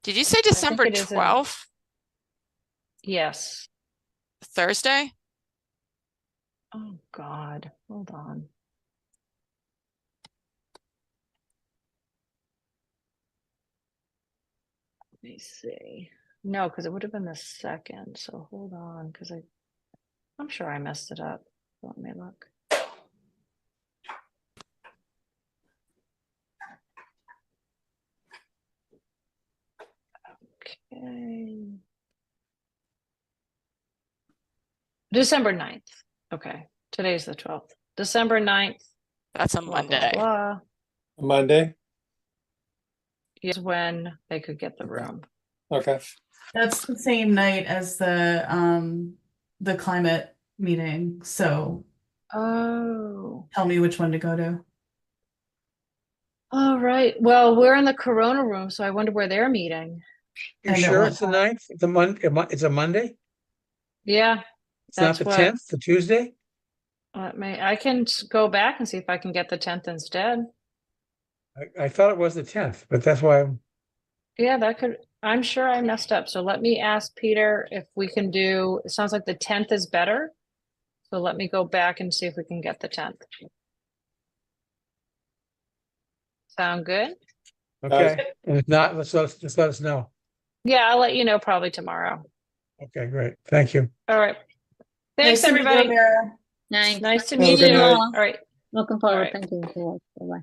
Did you say December it is in- 12th? Yes. Thursday? Oh God, hold on. me see. No, because it would have been the second. So hold on, because I'm sure I messed it up. Let me look. Okay. December 9th. Okay. Today's the 12th. December 9th. That's a Blah, blah, Monday. blah, Monday? is when they could get the room. Okay. That's the same night as the climate meeting. So Oh. tell me which one to go to. All right. Well, we're in the Corona room, so I wonder where they're meeting. You And at sure what it's the 9th? It's a Monday? Yeah. It's not That's the what- 10th, the Tuesday? I can go back and see if I can get the 10th instead. I thought it was the 10th, but that's why Yeah, I'm sure I messed up. So let me ask Peter if we can do, it sounds like the 10th is better. So let me go back and see if we can get the 10th. Sound good? okay. And if not, just let us know. Yeah, I'll let you know probably tomorrow. Okay, great. Thank you. All right. Thanks, Nice to meet you, everybody. Amira. Thanks. Nice to Have a meet good you. night. All right. Looking forward. right. Thank you. Bye-bye.